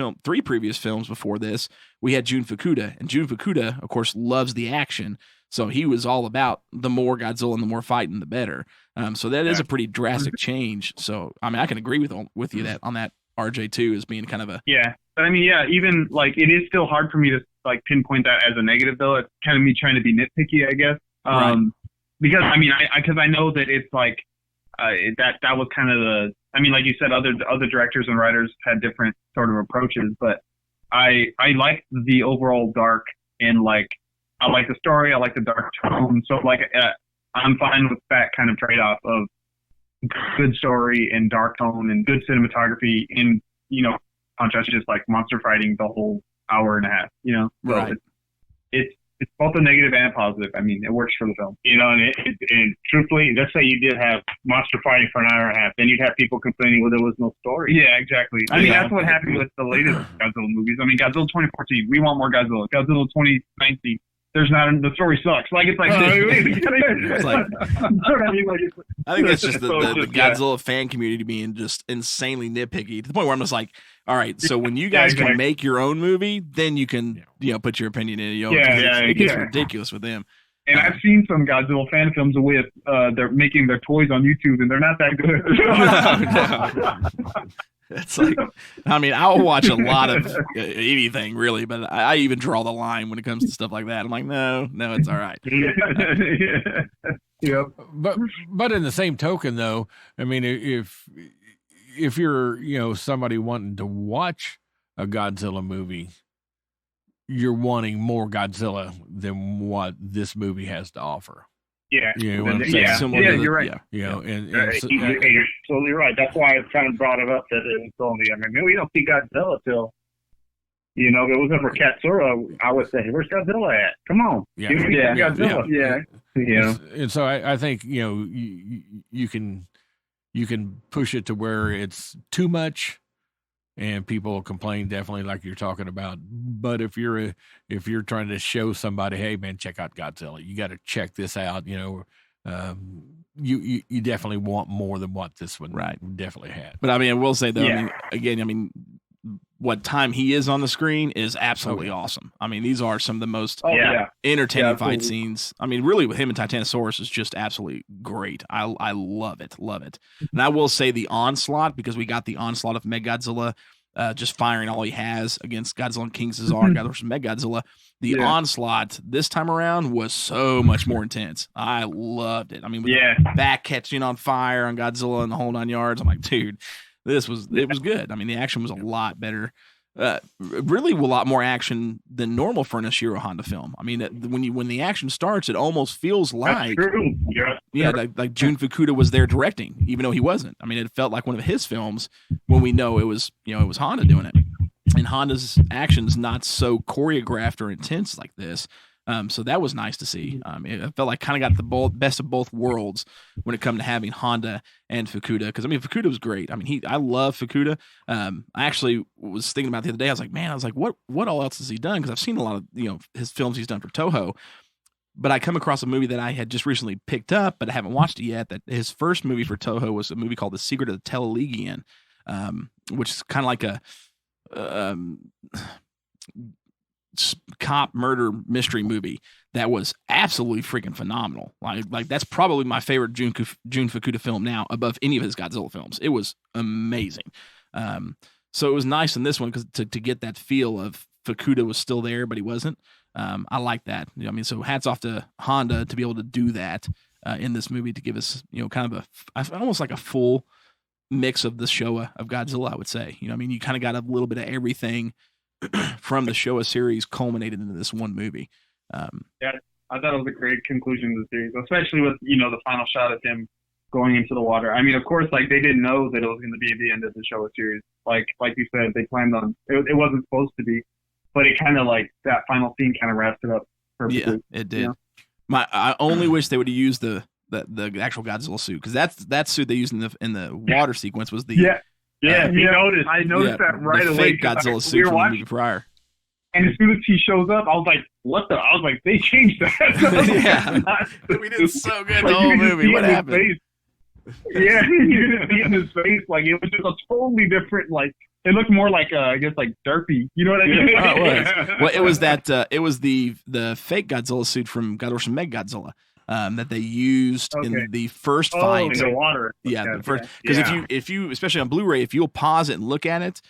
films before this, we had Jun Fukuda. And Jun Fukuda, of course, loves the action. So he was all about the more Godzilla and the more fighting, the better. So that is a pretty drastic change. So, I mean, I can agree with you that on that RJ too as being kind of a... Yeah. But I mean, even like, it is still hard for me to like pinpoint that as a negative, though. It's kind of me trying to be nitpicky, I guess. Right. Because I mean, because I know that it's like, that was kind of like you said, other directors and writers had different sort of approaches, but I like the overall dark, and like, I like the story, I like the dark tone. So like, I'm fine with that kind of trade-off of good story and dark tone and good cinematography in, contrast to just like monster fighting the whole hour and a half, So right. It's both a negative and positive. I mean, it works for the film. And truthfully, let's say you did have monster fighting for an hour and a half, then you'd have people complaining, well, there was no story. Yeah, exactly. I mean, that's what happened with the latest Godzilla movies. I mean, Godzilla 2014, we want more Godzilla. Godzilla 2019, the story sucks. Like, it's like, It's like, I think that's just the Yeah. Godzilla fan community being just insanely nitpicky to the point where I'm just like, all right, so when you guys can make your own movie, then you can, put your opinion in it. It gets ridiculous with them. And I've seen some Godzilla fan films with they're making their toys on YouTube, and they're not that good. It's like, I mean, I'll watch a lot of anything really, but I even draw the line when it comes to stuff like that. I'm like, no, it's all right. Yep. But in the same token, though, I mean, if you're somebody wanting to watch a Godzilla movie, you're wanting more Godzilla than what this movie has to offer. Yeah. You know what I'm saying? You're right. And you're absolutely right. That's why I kind of brought it up that it was only, I mean, we don't see Godzilla till, if it wasn't for Katsura, I would say, where's Godzilla at? Come on. Yeah. Give me Godzilla. Yeah. And so I think, you can push it to where it's too much and people complain, definitely, like you're talking about. But if you're trying to show somebody, hey man, check out Godzilla, you got to check this out. You definitely want more than what this one definitely had. But I mean, I will say though, what time he is on the screen is absolutely awesome. I mean, these are some of the most entertaining fight scenes. I mean, really, with him and Titanosaurus is just absolutely great. I love it. And I will say the onslaught, because we got the onslaught of Mechagodzilla just firing all he has against Godzilla and King Caesar, Godzilla vs. Mechagodzilla. The onslaught this time around was so much more intense. I loved it. I mean, with the back catching on fire on Godzilla and the whole 9 yards, I'm like, dude, it was good. I mean, the action was a lot better. Really a lot more action than normal for an Ishiro Honda film. I mean, when the action starts, it almost feels like like Jun Fukuda was there directing, even though he wasn't. I mean, it felt like one of his films when we know it was Honda doing it. And Honda's action's not so choreographed or intense like this. So that was nice to see. It felt like kind of got the best of both worlds when it come to having Honda and Fukuda. Because I mean, Fukuda was great. I mean, I love Fukuda. I actually was thinking about it the other day. I was like, what all else has he done? Because I've seen a lot of his films he's done for Toho. But I come across a movie that I had just recently picked up, but I haven't watched it yet. That his first movie for Toho was a movie called The Secret of the Telelegian, which is kind of like a cop murder mystery movie that was absolutely freaking phenomenal. Like that's probably my favorite Jun Fukuda film now, above any of his Godzilla films. It was amazing. So it was nice in this one because to get that feel of Fukuda was still there, but he wasn't. I like that. I mean, so hats off to Honda to be able to do that in this movie to give us, kind of almost like a full mix of the Showa of Godzilla, I would say. I mean, you kind of got a little bit of everything from the Showa series culminated into this one movie. I thought it was a great conclusion to the series, especially with, the final shot of him going into the water. I mean, of course, like they didn't know that it was going to be the end of the Showa series. Like you said, they planned on, it wasn't supposed to be, but it kind of like that final scene kind of wrapped it up perfectly. Yeah, it did. I only wish they would have used the actual Godzilla suit, because that suit they used in the water sequence was the I noticed that right the away. Fake Godzilla suit from the movie prior. And as soon as he shows up, I was like, "What the?" I was like, "They changed that." We did so good the whole movie. What happened? Yeah, you didn't see in his face. Like it was just a totally different. Like it looked more like I guess like derpy. You know what I mean? Oh, it was. Well, it was that. It was the fake Godzilla suit from Godzilla vs. Mechagodzilla. That they used in the first fight. In the water. Yeah, the first, because if you especially on Blu-ray, if you'll pause it and look at it,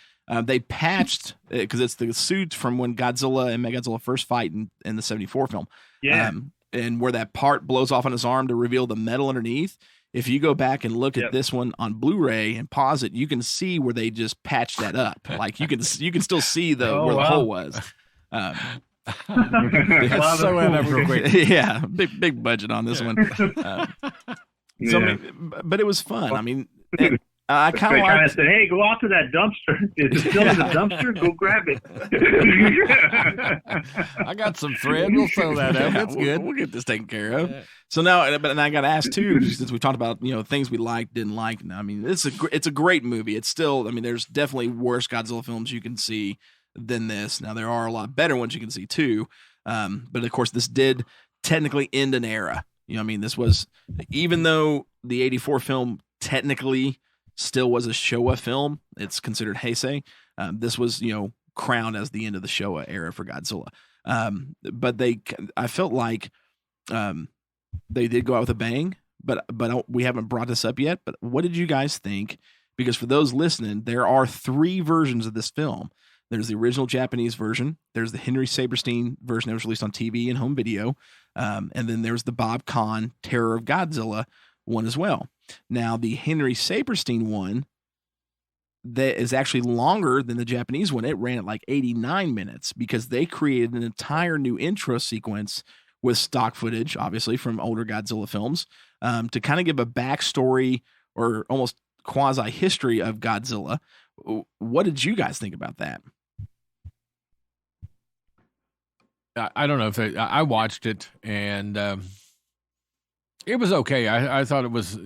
they patched because it's the suit from when Godzilla and Mechagodzilla first fight in the 74 film. Yeah. And where that part blows off on his arm to reveal the metal underneath. If you go back and look at this one on Blu-ray and pause it, you can see where they just patched that up. Like you can still see where the hole was. It's so inappropriate. Yeah, big budget on this one. But it was fun. I mean, I kind of said, "Hey, go out to that dumpster. Is it still in the dumpster? Go grab it." I got some thread. We'll sew that up. That's good. We'll get this taken care of. So now, but I got to ask too, since we talked about things we liked, didn't like. I mean, it's a great movie. It's still, I mean, there's definitely worse Godzilla films you can see than this. Now there are a lot better ones you can see too, but of course this did technically end an era. I mean, this was, even though the 84 film technically still was a Showa film, it's considered Heisei. This was crowned as the end of the Showa era for Godzilla. But I felt like they did go out with a bang. But we haven't brought this up yet. But what did you guys think? Because for those listening, there are 3 versions of this film. There's the original Japanese version. There's the Henry Saberstein version that was released on TV and home video. And then there's the Bob Kahn Terror of Godzilla one as well. Now, the Henry Saberstein one that is actually longer than the Japanese one. It ran at like 89 minutes because they created an entire new intro sequence with stock footage, obviously, from older Godzilla films, to kind of give a backstory or almost quasi-history of Godzilla. What did you guys think about that? I don't know if I watched it and it was okay. I thought it was,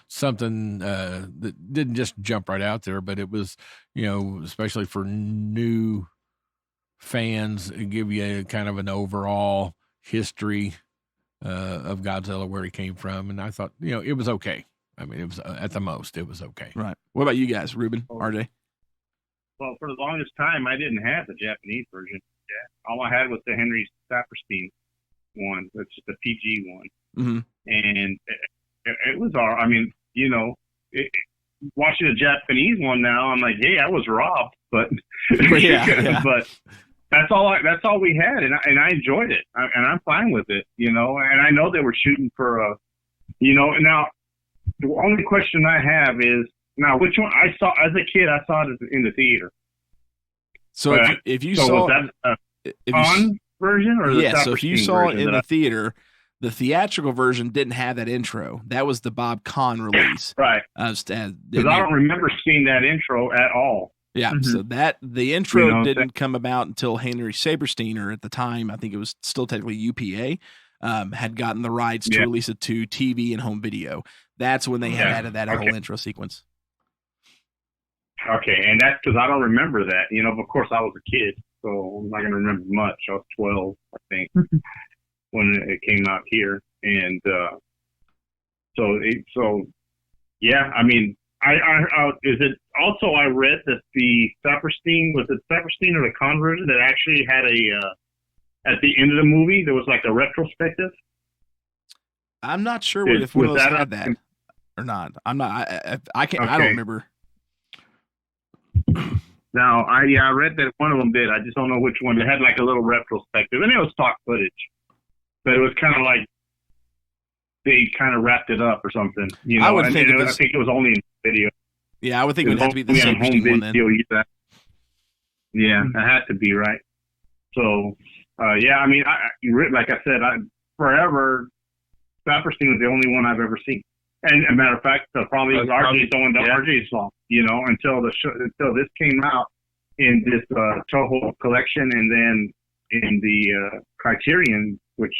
something that didn't just jump right out there, but it was, especially for new fans, it give you kind of an overall history of Godzilla, where he came from. And I thought, it was okay. I mean, it was at the most, it was okay. Right. What about you guys, Ruben, RJ? Well, for the longest time, I didn't have the Japanese version. Yeah, all I had was the Henry Saperstein one, which is the PG one, and it was all. I mean, watching the Japanese one now, I'm like, hey, I was robbed, but Yeah. but that's all we had, and I enjoyed it, and I'm fine with it, you know. And I know they were shooting for a, you know. Now, the only question I have is now which one I saw as a kid. I saw it in the theater. So if you so saw was that if you, on version or the yeah, so if you saw it in the version theater, the theatrical version didn't have that intro. That was the Bob Kahn release, right? Because I don't remember seeing that intro at all. Yeah, so that the intro didn't come about until Henry Saberstein, or at the time, I think it was still technically UPA, had gotten the rights to release it to TV and home video. That's when they had added that whole intro sequence. Okay, and that's because I don't remember that. You know, of course, I was a kid, so I'm not going to remember much. I was 12, I think, when it came out here. And so yeah, I mean, is it also I read that the Saperstein, was it Saperstein or the Kahn version that actually had at the end of the movie, there was like a retrospective? I'm not sure if one of those had that or not. I'm not, I can't, I don't remember. Now, I read that one of them did. I just don't know which one. They had like a little retrospective, and it was stock footage, but it was kind of like they kind of wrapped it up or something. You know, I think it was only in video. Yeah, I would think it would have to be the Saperstein one then. Yeah, it had to be, right. So, yeah, I mean, like I said, forever, Saperstein was the only one I've ever seen. And as a matter of fact, probably RJ's the one that RJ saw, you know, until this came out in this Toho collection, and then in the Criterion, which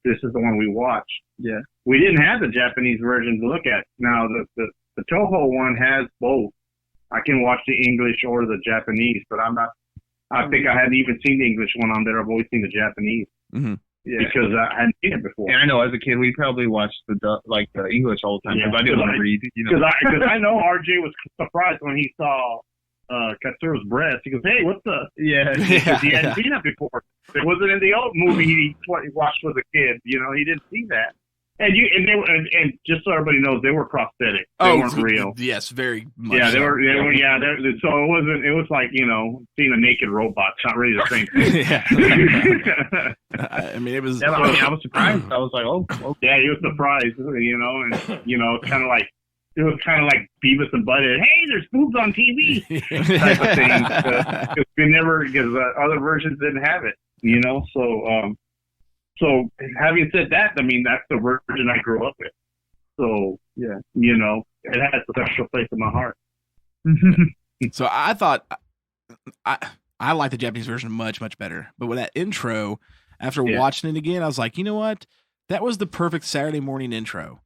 this is the one we watched. Yeah, we didn't have the Japanese version to look at. Now the Toho one has both. I can watch the English or the Japanese, but I'm not. I think I hadn't even seen the English one on there. I've always seen the Japanese. Mm-hmm. Yeah. Because I hadn't seen it before. And I know as a kid we probably watched the English all the time because I didn't want to read. You know, because I know RJ was surprised when he saw Katsuro's breast. He goes, "Hey, what's the?" Yeah, because he hadn't seen that before. It wasn't in the old movie he watched as a kid. You know, he didn't see that. And just so everybody knows, they were prosthetic. They weren't real. Yes, very much. Yeah, they were. Yeah, so it wasn't. It was like, you know, seeing a naked robot. It's not really the same thing. I mean, it was. Yeah, I was surprised. I was like, oh. Yeah, he was surprised. You know, and you know, it was kind of like Beavis and Butthead. Hey, there's boobs on TV type of thing. Because other versions didn't have it. You know, so having said that, I mean, that's the version I grew up with. So, yeah, you know, it has a special place in my heart. So I thought I like the Japanese version much, much better. But with that intro, after watching it again, I was like, you know what? That was the perfect Saturday morning intro.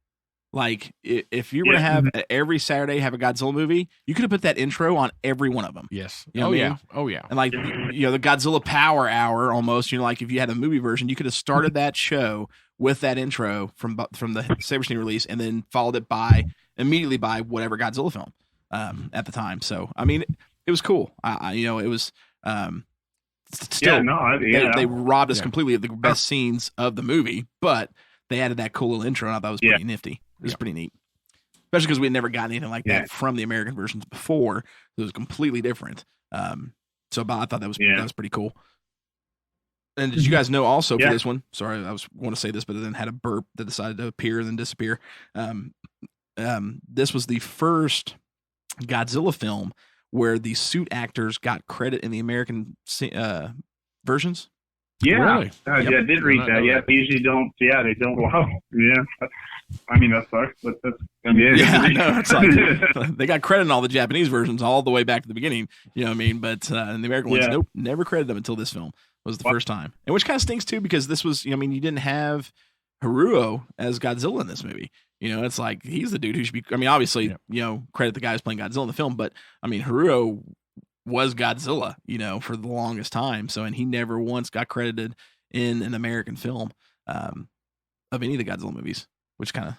Like, if you were to have every Saturday have a Godzilla movie, you could have put that intro on every one of them. Yes. You know Oh, yeah. And like, you know, the Godzilla Power Hour almost, you know, like if you had a movie version, you could have started that show with that intro from the Saberstein release and then followed it immediately by whatever Godzilla film at the time. So, I mean, it was cool. You know, it was still, they robbed us completely of the best scenes of the movie, but they added that cool little intro, and I thought it was pretty nifty. It was pretty neat. Especially because we had never gotten anything like that from the American versions before. It was completely different. So I thought that was pretty cool. And did you guys know also for this one? Sorry, I want to say this, but it then had a burp that decided to appear and then disappear. This was the first Godzilla film where the suit actors got credit in the American versions. Yeah, really? I did read that. Yeah, they usually don't. Yeah, they don't. Wow. Yeah. I mean, that sucks, but that's. I know. It's like they got credit in all the Japanese versions all the way back to the beginning. You know what I mean? But in the American ones, nope, never credited them until this film was the first time. And which kind of stinks too, because this was, you know, I mean, you didn't have Haruo as Godzilla in this movie. You know, it's like he's the dude who should be. I mean, obviously, you know, credit the guy who's playing Godzilla in the film, but I mean, Haruo was Godzilla, you know, for the longest time. So, and he never once got credited in an American film of any of the Godzilla movies, which kind of,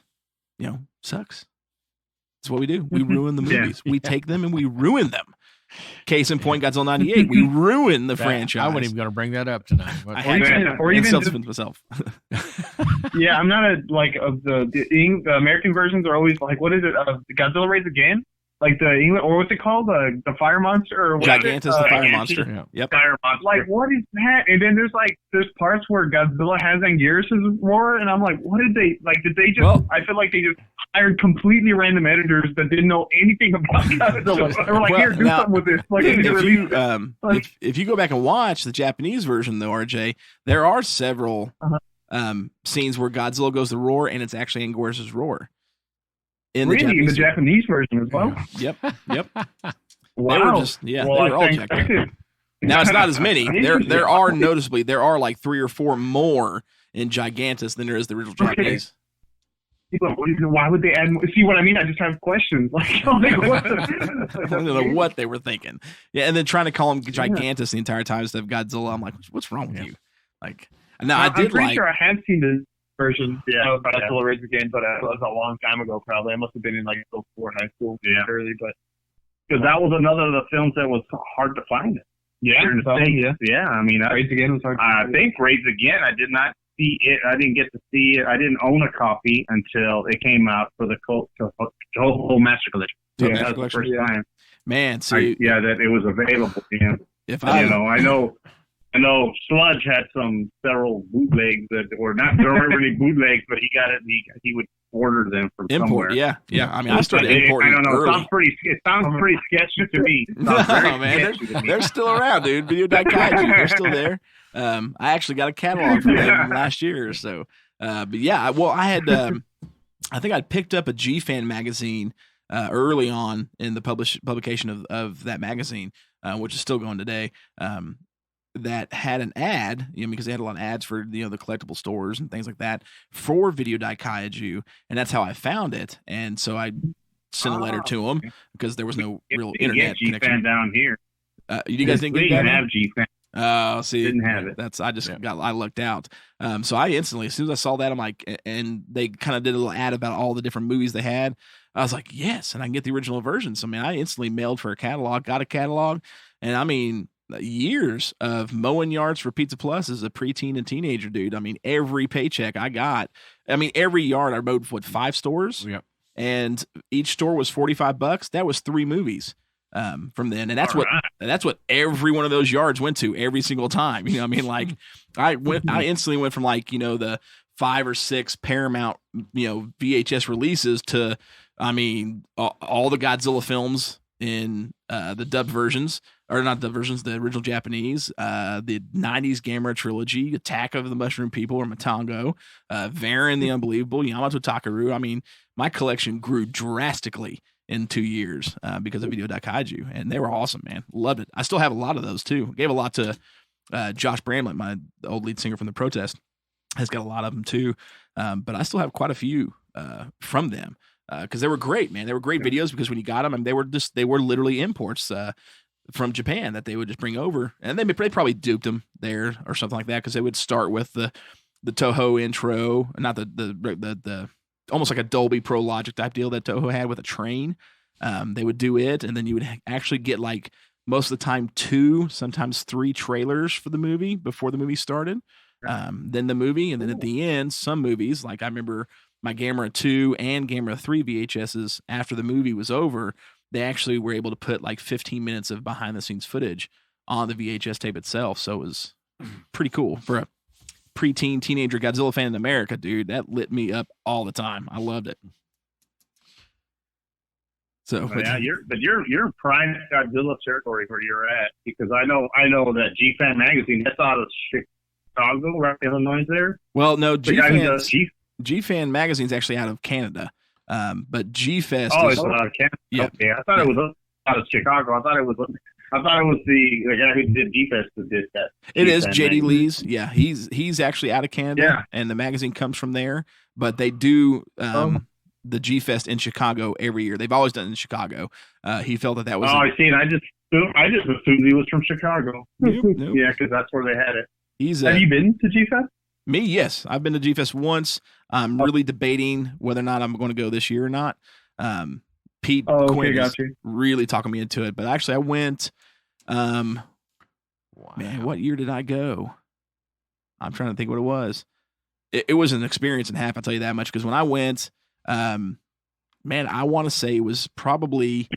you know, sucks. That's what we do. We ruin the movies. We take them and we ruin them. Case in point, Godzilla 98. We ruin the franchise. I wasn't even going to bring that up tonight. Or even self-defense myself. Yeah, I'm not of the American versions are always like, what is it? Godzilla Raids Again? like the England, or what's it called, the fire monster, or whatever. Gigantus, the fire monster. Yeah. Yep. Fire monster. Like, what is that? And then there's parts where Godzilla has Anguirus' roar, and I'm like, what did they like? Did they just? Well, I feel like they just hired completely random editors that didn't know anything about Godzilla. They were like, here, do something with this. Like, if you go back and watch the Japanese version, though, RJ, there are several scenes where Godzilla goes to roar, and it's actually Anguirus' roar. In the Japanese version as well. Yep. Wow. They were all jacked up. Now it's not as many. There are like 3 or 4 more in Gigantus than there is the original Japanese. Why would they add more? See what I mean? I just have questions. Like, I don't know what they were thinking. Yeah, and then trying to call him Gigantus the entire time instead of Godzilla. I'm like, what's wrong with you? Like, no, I'm pretty sure I have seen this version. Of Godzilla Rage Again, but it was a long time ago. Probably I must have been in like before high school, early, but because that was another of the films that was hard to find. Yeah, I mean, Rage Again was hard. I think Rage Again. I did not see it. I didn't get to see it. I didn't own a copy until it came out for the whole Master Collection. Yeah, that was the first time. Man, see, that it was available. Yeah, I know Sludge had several bootlegs that were not really bootlegs, but he got it. He would order them from somewhere. Yeah. I mean, I started importing. I don't know. Early. It sounds pretty sketchy to me. No, man, they're still around, dude. Video Daikaiju, they're still there. I actually got a catalog from them last year or so. But yeah, well, I had. I think I'd picked up a G-Fan magazine early on in the publication of that magazine, which is still going today. That had an ad, because they had a lot of ads for the collectible stores and things like that for Video Daikaiju, and that's how I found it. And so I sent a letter to them because there was no real internet connection down here. You guys didn't get that? Have G-Fan. Oh, see, didn't have it. I lucked out. So I instantly, as soon as I saw that, I'm like, and they kind of did a little ad about all the different movies they had. I was like, yes, and I can get the original version. So man, I instantly mailed for a catalog, got a catalog, and I mean, years of mowing yards for Pizza Plus as a preteen and teenager, dude. I mean, every paycheck I got, every yard I mowed for 5 stores. Yep. And each store was $45. That was 3 movies from then. And that's what every one of those yards went to every single time. Like I instantly went from like, the 5 or 6 Paramount, VHS releases to, all the Godzilla films in the dubbed versions, or not dubbed versions, the original Japanese, the 90s Gamera trilogy, Attack of the Mushroom People or Matango, Varen the Unbelievable, Yamato Takeru. My collection grew drastically in 2 years because of Video Daikaiju, and they were awesome, man. Loved it. I still have a lot of those too. Gave a lot to Josh Bramlett, the old lead singer from The Protest, has got a lot of them too. But I still have quite a few from them. Because they were great, man. They were great videos because when you got them, they were literally imports from Japan that they would just bring over, and they probably duped them there or something like that because they would start with the Toho intro, not the almost like a Dolby Pro Logic type deal that Toho had with a train. They would do it, and then you would actually get like most of the time 2, sometimes 3 trailers for the movie before the movie started. Then the movie, and then at the end, some movies like I remember. My Gamera 2 and Gamera 3 VHSs, after the movie was over, they actually were able to put like 15 minutes of behind the scenes footage on the VHS tape itself. So it was pretty cool for a preteen teenager Godzilla fan in America, dude. That lit me up all the time. I loved it. So, you're prime Godzilla territory where you're at, because I know that G-Fan magazine, that's out of Chicago, right, Illinois there. Well, no, G-Fan magazine's actually out of Canada, but G-Fest. Oh, it's out of Canada. Yeah. Okay, I thought it was out of Chicago. I thought it was the guy who did G-Fest who did that. It is JD Lee's. Yeah, he's actually out of Canada, and the magazine comes from there. But they do the G-Fest in Chicago every year. They've always done it in Chicago. He felt that was. Oh, I see. And I just assumed he was from Chicago. Nope. Yeah, because that's where they had it. Have you been to G-Fest? Me, yes. I've been to G-Fest once. I'm really debating whether or not I'm going to go this year or not. Pete Quinn is really talking me into it. But actually, I went. Man, what year did I go? I'm trying to think what it was. It was an experience and a half, I'll tell you that much. Because when I went, man, I want to say it was probably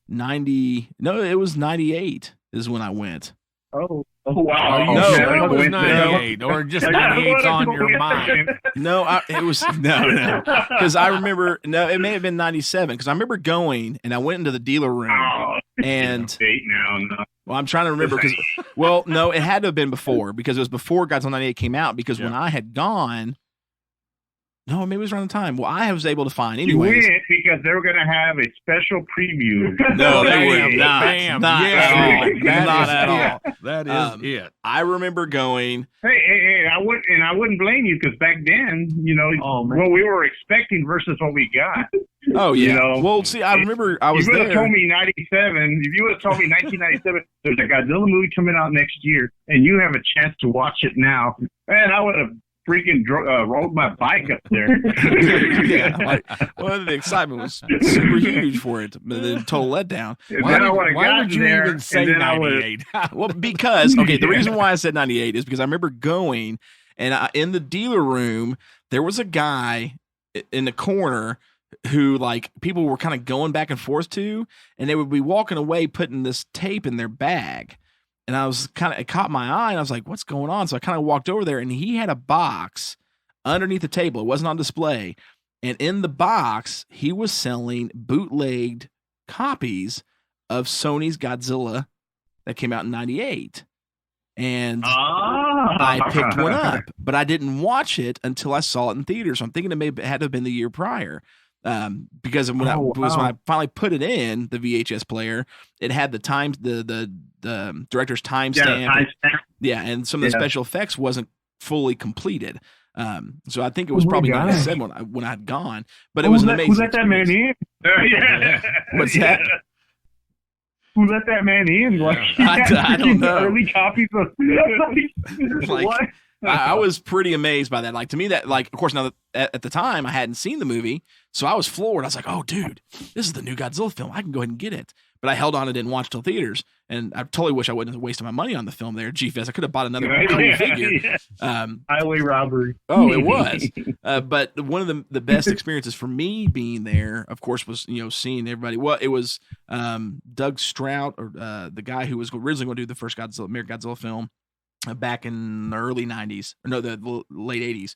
90. No, it was 98 is when I went. Oh Are wow! you No, sure it was wait, 98 or just 98's on your mind? No, it was no, because I remember. No, it may have been 97 because I remember going and I went into the dealer room and. Date now. No. Well, I'm trying to remember because, well, no, it had to have been before because it was before Godzilla 98 came out. Because when I had gone, no, maybe it was around the time. Well, I was able to find You anyways. went because they were going to have a special preview. No, they Bam, were not. bam, Not yeah, at all. that Not is at all. it. That is it. I remember going. Hey, I wouldn't blame you because back then, what we were expecting versus what we got. Oh yeah. You know, well, see, I remember I was if you would there. have told me 97, if you would have told me 1997, there's a Godzilla movie coming out next year, and you have a chance to watch it now, man, I would have freaking rode my bike up there. Yeah, well, the excitement was super huge for it, but the total letdown. Why would you even say 98? Well, because the reason why I said 98 is because I remember going and in the dealer room there was a guy in the corner who like people were kind of going back and forth to, and they would be walking away putting this tape in their bag. And I was it caught my eye and I was like, what's going on? So I kind of walked over there and he had a box underneath the table. It wasn't on display. And in the box, he was selling bootlegged copies of Sony's Godzilla that came out in 98. And I picked one up, but I didn't watch it until I saw it in theaters. So I'm thinking it had to have been the year prior. Because when when I finally put it in the VHS player, it had the director's timestamp. Yeah, and some of the special effects wasn't fully completed. So I think it was probably 97 when I had gone. But it was an amazing. Who let that man in? Yeah. What's that? Who let that man in? Like, I don't know. Early copies of what? I was pretty amazed by that. Like, to me, that, like, of course, now that at the time I hadn't seen the movie, so I was floored. I was like, oh, dude, this is the new Godzilla film. I can go ahead and get it. But I held on and didn't watch till theaters. And I totally wish I wouldn't have wasted my money on the film there. G-Fest. I could have bought another cool figure. Highway robbery. Oh, it was. But one of the best experiences for me being there, of course, was, seeing everybody. Well, it was Doug Strout, or the guy who was originally going to do the first American Godzilla film back in the early 90s, or no, the late 80s.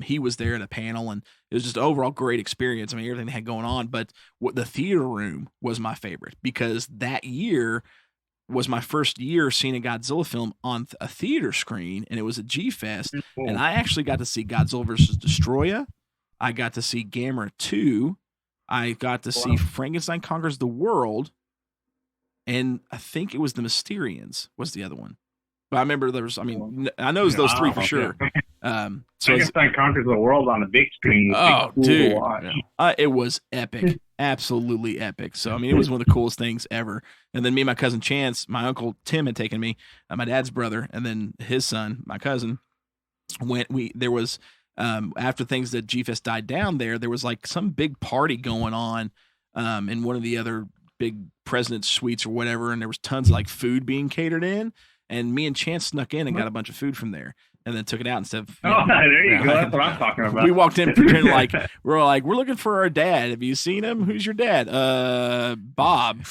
He was there at a panel, and it was just an overall great experience. I mean, everything they had going on, but the theater room was my favorite because that year was my first year seeing a Godzilla film on a theater screen, and it was at G-Fest, and I actually got to see Godzilla vs. Destroya. I got to see Gamera 2. I got to see Frankenstein Conquers the World, and I think it was The Mysterians was the other one. But I remember I know it was those three for sure. Frankenstein Conquers the World on a big screen. Oh, cool, dude. It was epic. Absolutely epic. So, I mean, it was one of the coolest things ever. And then me and my cousin Chance, my uncle Tim had taken me, my dad's brother, and then his son, my cousin, there was, after things that G-Fest died down there was like some big party going on in one of the other big president's suites or whatever. And there was tons of like food being catered in. And me and Chance snuck in and got a bunch of food from there, and then took it out instead of. There you go. That's what I'm talking about. We walked in pretending we're looking for our dad. Have you seen him? Who's your dad? Bob.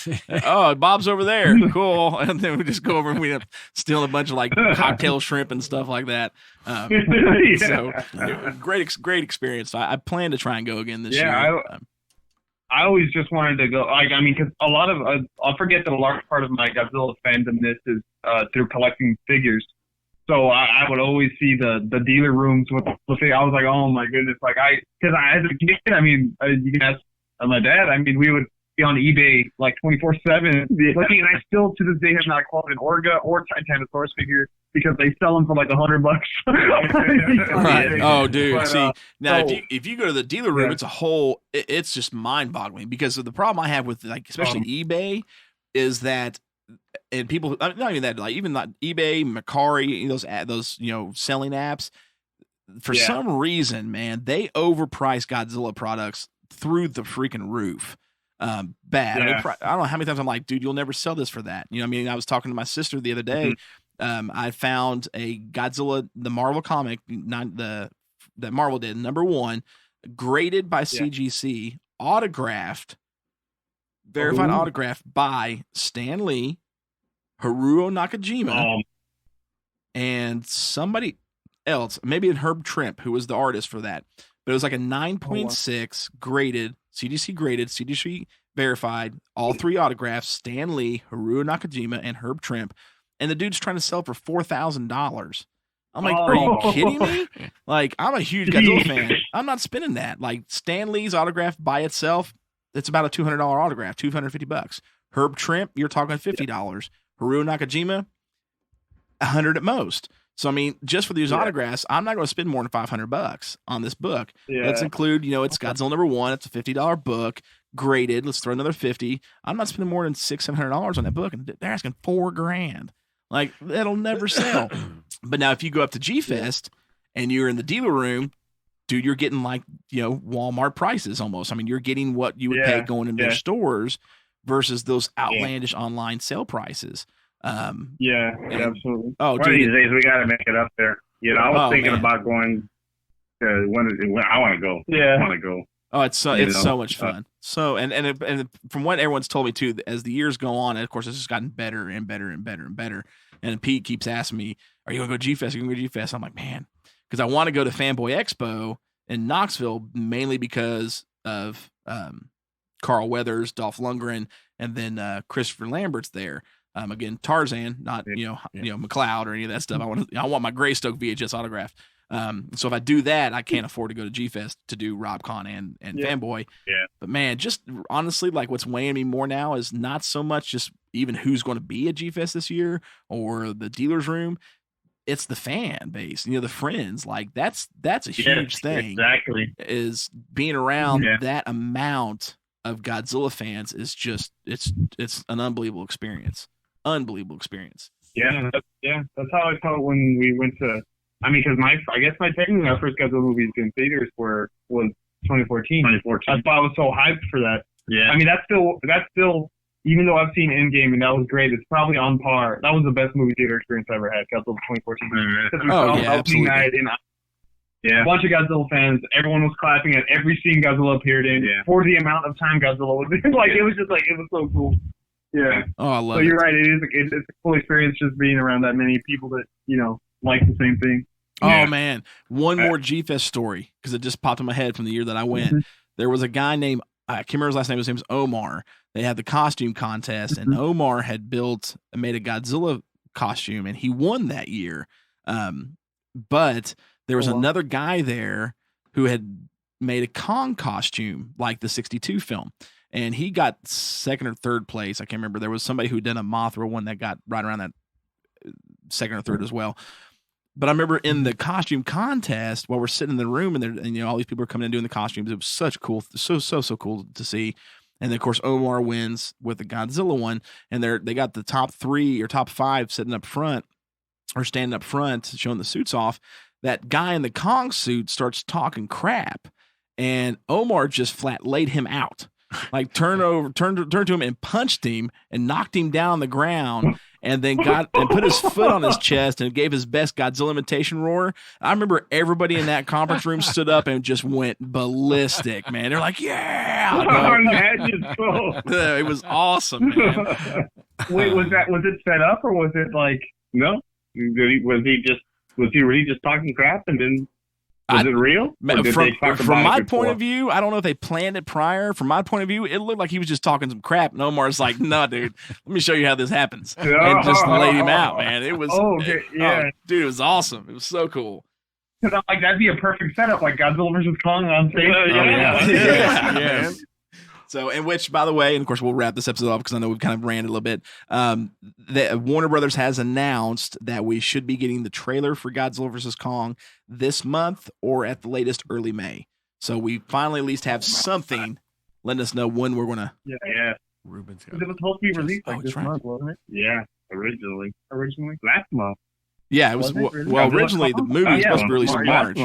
Oh, Bob's over there. Cool. And then we just go over and we steal a bunch of like cocktail shrimp and stuff like that. So great experience. I plan to try and go again this year. I always just wanted to go, because a lot of, I'll forget that a large part of my Godzilla fandomness is through collecting figures. So I would always see the dealer rooms with the figure. I was like, oh my goodness. Because as a kid, you can ask my dad, we would be on eBay like 24/7 looking, and I still to this day have not called an Orga or Titanosaurus figure because they sell them for like $100. Right. Oh, dude. But, now if you go to the dealer room, it's just mind boggling because the problem I have with especially eBay is that, and people, not even that, even like eBay, Mercari, those selling apps, for some reason, man, they overprice Godzilla products through the freaking roof. Bad. I don't know how many times I'm like, dude, you'll never sell this for that. I was talking to my sister the other day. I found a Godzilla, the Marvel comic, that Marvel did, #1, graded by CGC, autographed, verified autograph by Stan Lee, Haruo Nakajima, and somebody else, maybe Herb Trimp, who was the artist for that. But it was like a 9.6 graded, CDC verified, all 3 autographs, Stan Lee, Haruo Nakajima, and Herb Trimp. And the dude's trying to sell for $4,000. I'm like, are you kidding me? Like, I'm a huge Godzilla fan. I'm not spending that. Like, Stan Lee's autograph by itself, it's about a $200 autograph, $250. Herb Trimp, you're talking $50. Haruo Nakajima, $100 at most. So, I mean, just for these autographs, I'm not going to spend more than $500 on this book. Yeah. Let's include, it's Godzilla #1. It's a $50 book, graded. Let's throw another $50. I'm not spending more than $600-700 on that book, and they're asking $4,000. Like, that'll never sell. But now, if you go up to G-Fest and you're in the dealer room, dude, you're getting like, Walmart prices almost. I mean, you're getting what you would pay going into their stores versus those outlandish online sale prices. Absolutely. Oh, one dude, of these days we got to make it up there. I was thinking about going. When I want to go. I want to go. Oh, it's so much fun. And from what everyone's told me too, as the years go on, and of course it's just gotten better and better and better and better. And Pete keeps asking me, "Are you gonna go G-Fest? Are you gonna go G-Fest?" I'm like, man, because I want to go to Fanboy Expo in Knoxville mainly because of Carl Weathers, Dolph Lundgren, and then Christopher Lambert's there. Again, Tarzan, not McLeod or any of that stuff. I want my Greystoke VHS autograph. So if I do that, I can't afford to go to G-Fest to do RobCon and Fanboy. Yeah. But man, just honestly, like what's weighing me more now is not so much just even who's going to be at G-Fest this year or the dealer's room. It's the fan base, the friends. Like that's a huge thing. Exactly. Is being around that amount of Godzilla fans is just it's an unbelievable experience. Yeah, that's how I felt when we went to. I mean, because my first Godzilla movies in theaters was 2014. 2014. That's why I was so hyped for that. Yeah. I mean, that's still even though I've seen Endgame and that was great, it's probably on par. That was the best movie theater experience I ever had. Godzilla 2014. Opening night and a bunch of Godzilla fans. Everyone was clapping at every scene Godzilla appeared in for the amount of time Godzilla was in. It was just it was so cool. Yeah. Oh, I love it. So you're right. It's a cool experience just being around that many people that like the same thing. Oh man, one more G-Fest story because it just popped in my head from the year that I went. Mm-hmm. There was a guy named I can't remember his last name. His name was Omar. They had the costume contest, and Omar had made a Godzilla costume, and he won that year. But there was another guy there who had made a Kong costume, like the '62 film. And he got second or third place. I can't remember. There was somebody who did a Mothra one that got right around that second or third as well. But I remember in the costume contest while we're sitting in the room and all these people are coming in doing the costumes. It was such cool, so cool to see. And then of course Omar wins with the Godzilla one, and they got the top 3 or top 5 sitting up front or standing up front showing the suits off. That guy in the Kong suit starts talking crap, and Omar just flat laid him out. Like turned to him and punched him and knocked him down on the ground, and then put his foot on his chest and gave his best Godzilla imitation roar. I remember everybody in that conference room stood up and just went ballistic, man. They're like, "Yeah!" It was awesome, man. Wait, was it set up or was it like no? Was he really just talking crap and then? Was it real? From my point of view, I don't know if they planned it prior. From my point of view, it looked like he was just talking some crap. And Omar's like, "No, dude, let me show you how this happens," and just laid him out, man. It was, dude, it was awesome. It was so cool. Because like that'd be a perfect setup, like Godzilla versus Kong on stage. Yeah. So, in which, by the way, and of course, we'll wrap this episode off because I know we've kind of ranted a little bit. Warner Brothers has announced that we should be getting the trailer for Godzilla vs. Kong this month or at the latest early May. So we finally at least have something letting us know when we're going to. Yeah. Ruben's got it was supposed to be released this month, wasn't it? Yeah, originally last month. Yeah, it was. Well, originally the movie was supposed to be released in March.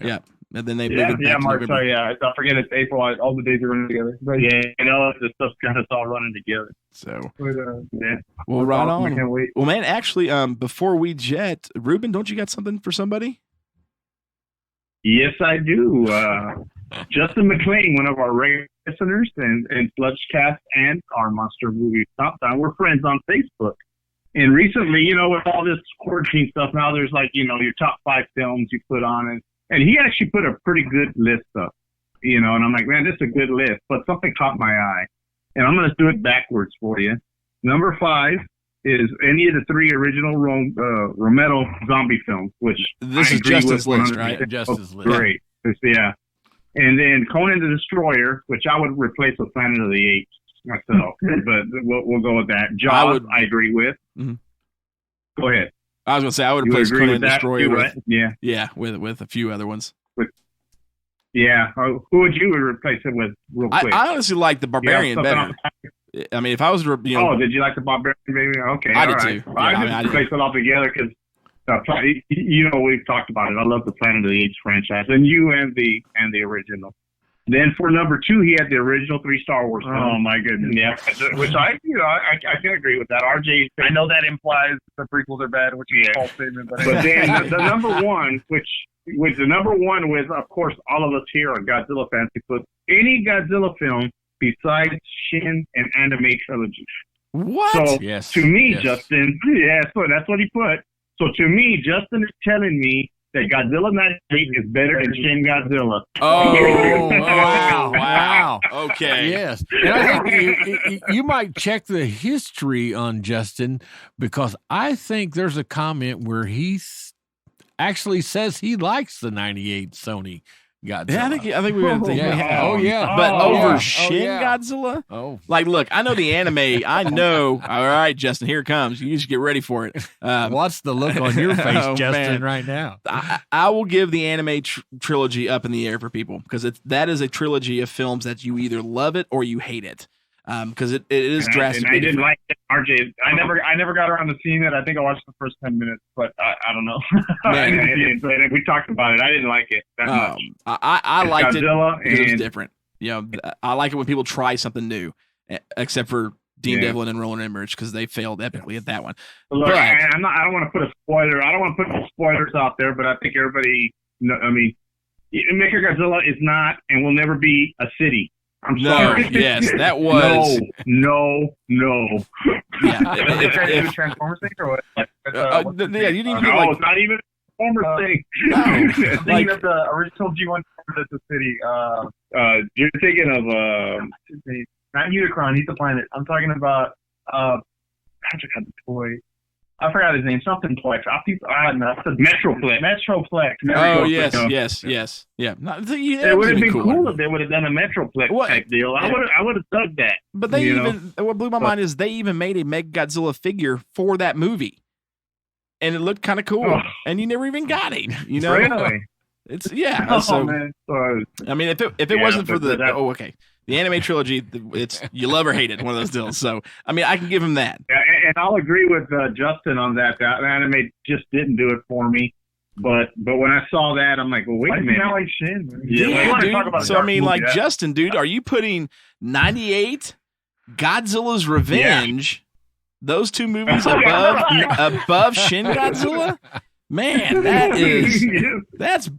Yeah. And then they moved it back to March. November. Sorry, I forget it's April. All the days are running together. But the stuff's kind of all running together. So, well, right on. I can't wait. Well, man, actually, before we jet, Ruben, don't you got something for somebody? Yes, I do. Justin McLean, one of our regular listeners, and Sludgecast and our monster movie Stompdown. We're friends on Facebook. And recently, you know, with all this quarantine stuff, now there's like, you know, your top 5 films you put on it. And he actually put a pretty good list up, you know, and I'm like, man, this is a good list. But something caught my eye. And I'm going to do it backwards for you. Number 5 is any of the 3 original Romero zombie films, which this I is agree Justin's with list, right? Justin's list. Great. Yeah. And then Conan the Destroyer, which I would replace with Planet of the Apes myself, but we'll go with that. Jaws, I agree with. Mm-hmm. Go ahead. I was going to say I would replace Conan the Destroyer too, right? with a few other ones. Who would you replace it with real quick? I honestly like the Barbarian better. I mean, if I was, you know, did you like the Barbarian? Baby? Okay, I did right. too. Well, Yeah, I just replace it all together because you know we've talked about it. I love the Planet of the Apes franchise, and the original. Then for number 2, he had the original 3 Star Wars films. Oh my goodness! Yeah, which I can agree with that. RJ, I know that implies the prequels are bad, which is a false statement. But then the number 1, which the number 1 was, of course, all of us here are Godzilla fans. To put any Godzilla film besides Shin and anime trilogy. What? So Yes. to me, Yes. Justin, so that's what he put. So to me, Justin is telling me that Godzilla 98 is better than Shin Godzilla. Oh, wow. Okay. Yes. And I think you might check the history on Justin, because I think there's a comment where he actually says he likes the 98 Sony Godzilla. Yeah, I think we have. Oh, yeah. But Oh, over yeah. Shin Oh, yeah. Godzilla? Oh. Like, look, I know the anime. I know. All right, Justin, here it comes. You just get ready for it. What's the look on your face, Oh, Justin, man. right now? I will give the anime trilogy up in the air for people, because that is a trilogy of films that you either love it or you hate it. Because it is drastically I didn't different. like it, RJ. I never got around to seeing it. I think I watched the first 10 minutes, but I don't know. I didn't see it, but we talked about it. I didn't like it that much. I liked Godzilla it because it was and- different. You know, I like it when people try something new, except for Dean Devlin and Roland Emmerich, because they failed epically at that one. Look, But- I don't want to put a spoiler. I don't want to put no spoilers out there, but I think everybody. I mean, Mechagodzilla is not and will never be a city. I'm No, sorry. yes, that was no. Yeah, Is it a Transformers thing or what? yeah, you didn't even get No, like it's not even a former thing. Thinking of the original G1 that's the city. You're thinking of Not Unicron, he's the planet. I'm talking about Patrick had the toy. I forgot his name. Something Plex. Metroplex. Metroplex. Oh Metroplex. yes. Yeah. It would have been cool if they would have done a Metroplex type deal. I would have dug that. But what blew my mind is they even made a Mechagodzilla figure for that movie, and it looked kind of cool. And you never even got it. You know, Really? it's Man. I mean, if it wasn't for the anime trilogy, it's you love or hate it, one of those deals. So I mean, I can give him that. Yeah, and I'll agree with Justin on that. That anime just didn't do it for me. But when I saw that, I'm like, well, wait a minute. Not like Shin. Man. Yeah, dude. So I mean, like movie, Justin, dude, are you putting 98 Godzilla's Revenge, those two movies above Shin Godzilla? Man, that's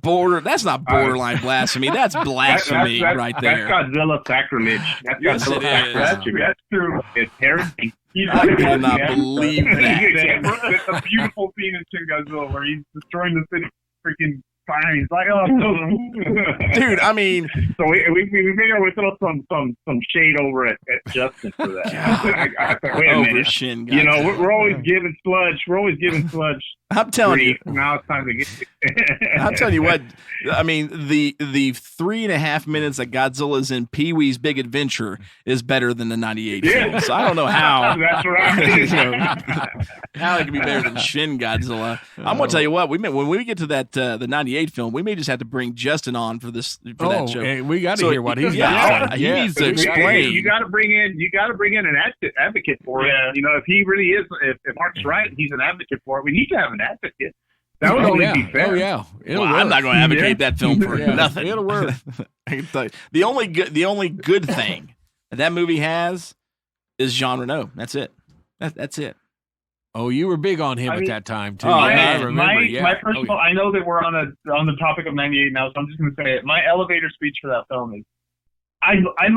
not borderline blasphemy. That's blasphemy right there. That's Godzilla sacrilege. Yes, it is. That's true. It's heresy. I cannot believe that. It's a beautiful scene in Shin Godzilla where he's destroying the city, freaking fire. He's like, dude. I mean, so we figure we throw some shade over at Justin for that. Wait a minute. Shin Godzilla. You know, we're always giving sludge. I'm telling you. Now it's time to get. I'm telling you what. I mean, the 3.5 minutes that Godzilla's in Pee-wee's Big Adventure is better than the 98 film. So I don't know how. That's right. How it can be better than Shin Godzilla. I'm gonna tell you what. When we get to that the 98 film, we may just have to bring Justin on for that show. Hey, we got to hear what he's got. got. He needs to explain. You got to bring in an advocate for it. You know, if he really is, if Mark's right, he's an advocate for it. We need to have an advocate. That would only be fair. Oh yeah, I'm not going to advocate that film for nothing. It'll work. I can tell you. The only good thing that movie has is Jean Reno. That's it. That's it. Oh, you were big on him I at mean, that time too. Oh, I man. remember. My personal, I know that we're on the topic of '98 now, so I'm just going to say it. My elevator speech for that film is, I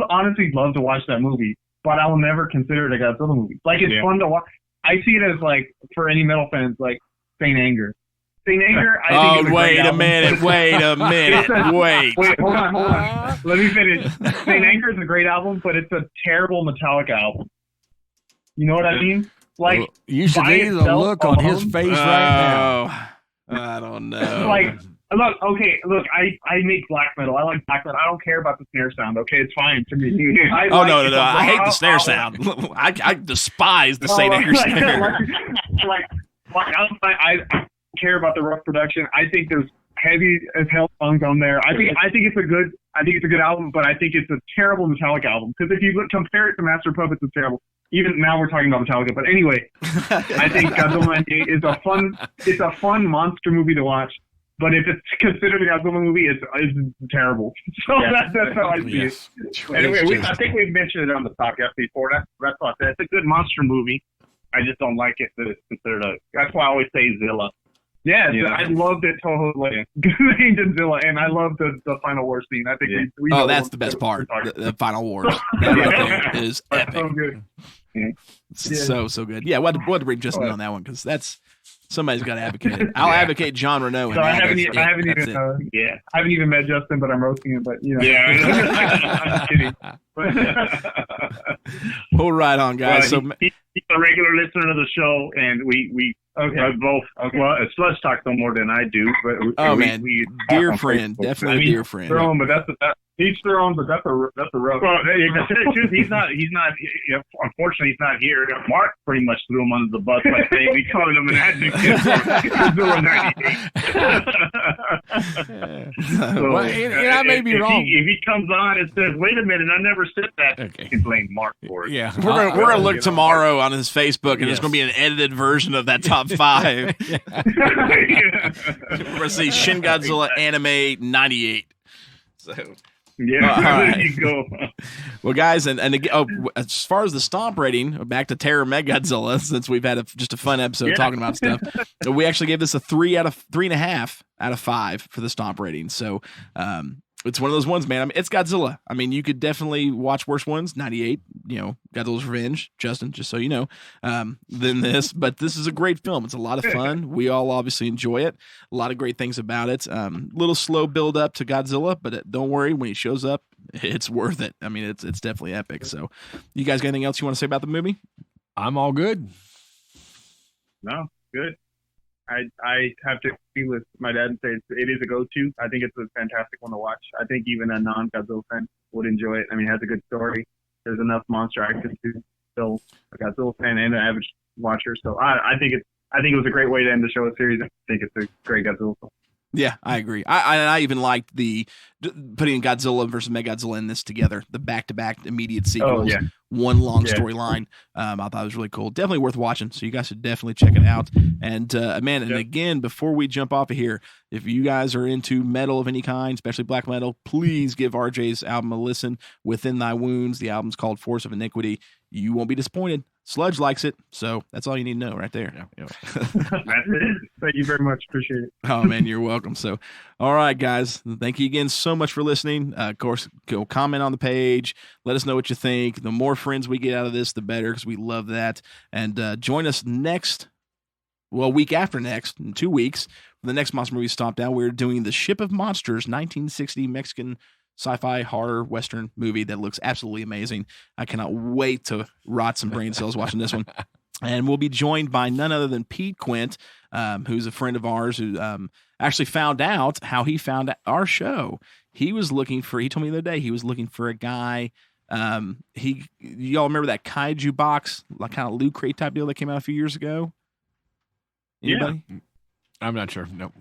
honestly love to watch that movie, but I will never consider it a Godzilla movie. Like, it's fun to watch. I see it as, like, for any metal fans, like Saint Anger. Saint Anger. I think wait a minute. Wait, hold on. Let me finish. Saint Anger is a great album, but it's a terrible Metallica album. You know what I mean? Like, Well, you should by see the itself look on his alone, face right now. I don't know. like, look, I make black metal. I like black metal. I don't care about the snare sound. Okay, it's fine to me. Oh, no. I hate the snare sound. I despise the Saint Anger snare. I don't care about the rough production. I think there's heavy as hell songs on there. I think it's a good album, but I think it's a terrible Metallica album. Because if you compare it to Master of Puppets, it's terrible. Even now we're talking about Metallica, but anyway, I think Godzilla 98 is a fun monster movie to watch. But if it's considered a Godzilla movie, it's terrible. So that's how I see it. Anyway, I think we've mentioned it on the podcast before. That's what I said. It's a good monster movie. I just don't like it that it's considered that's why I always say Zilla. Yeah, I love that Toho named Godzilla, and I love the final war scene. I think we that's the best part. The final war. That right there is epic. So good. So good. Yeah, we'll have to bring Justin on that one because that's somebody's got to advocate it. I'll advocate John Renault. So I haven't even met Justin, but I'm roasting him. But I'm kidding. Well, right on, guys. He's a regular listener of the show, and we both. Okay. Well, Sludge talks no more than I do, but we dear friend, definitely dear friend. Their own, but each their own, but that's a rough. Well, to tell the truth, he's not. Unfortunately, he's not here. Mark pretty much threw him under the bus by saying we called him an advocate Well, and I may be wrong. If he comes on and says, "Wait a minute, I never said that," you can blame Mark for it. Yeah, we're gonna look tomorrow on his Facebook, and it's gonna be an edited version of that top 5. We're gonna see Shin Godzilla Anime '98. So. Yeah, there you go. Well, guys, and again, as far as the stomp rating, back to Terror of Mechagodzilla, since we've had just a fun episode talking about stuff, we actually gave this a 3.5 out of 5 for the stomp rating. So it's one of those ones, man. I mean, it's Godzilla. I mean, you could definitely watch worse ones. 98, Godzilla's Revenge, Justin, just so you know, than this. But this is a great film. It's a lot of fun. We all obviously enjoy it. A lot of great things about it. Little slow build up to Godzilla, but don't worry, when he shows up, it's worth it. I mean, it's definitely epic. So, you guys got anything else you want to say about the movie? I'm all good. No, good. I have to agree with my dad and say it is a go-to. I think it's a fantastic one to watch. I think even a non-Godzilla fan would enjoy it. I mean, it has a good story. There's enough monster action to still a Godzilla fan and an average watcher. So I think it was a great way to end the show series. I think it's a great Godzilla film. Yeah, I agree. I even liked the putting Godzilla versus Mechagodzilla in this together, the back-to-back immediate sequels, one long storyline. I thought it was really cool. Definitely worth watching. So you guys should definitely check it out. And and again, before we jump off of here, if you guys are into metal of any kind, especially black metal, please give RJ's album a listen. Within Thy Wounds, the album's called Force of Iniquity. You won't be disappointed. Sludge likes it, so that's all you need to know right there. That's it. Thank you very much. Appreciate it. Oh, man, you're welcome. So, all right, guys, thank you again so much for listening. Of course, go comment on the page. Let us know what you think. The more friends we get out of this, the better, because we love that. And join us week after next, in 2 weeks, for the next monster movie Stompdown. We're doing The Ship of Monsters, 1960 Mexican sci-fi horror western movie that looks absolutely amazing. I cannot wait to rot some brain cells watching this one. And we'll be joined by none other than Pete Quint, who's a friend of ours who actually found out how he found our show. He told me the other day, he was looking for a guy. Y'all remember that kaiju box, like kind of loot crate type deal that came out a few years ago? Anybody? Yeah. I'm not sure. Nope.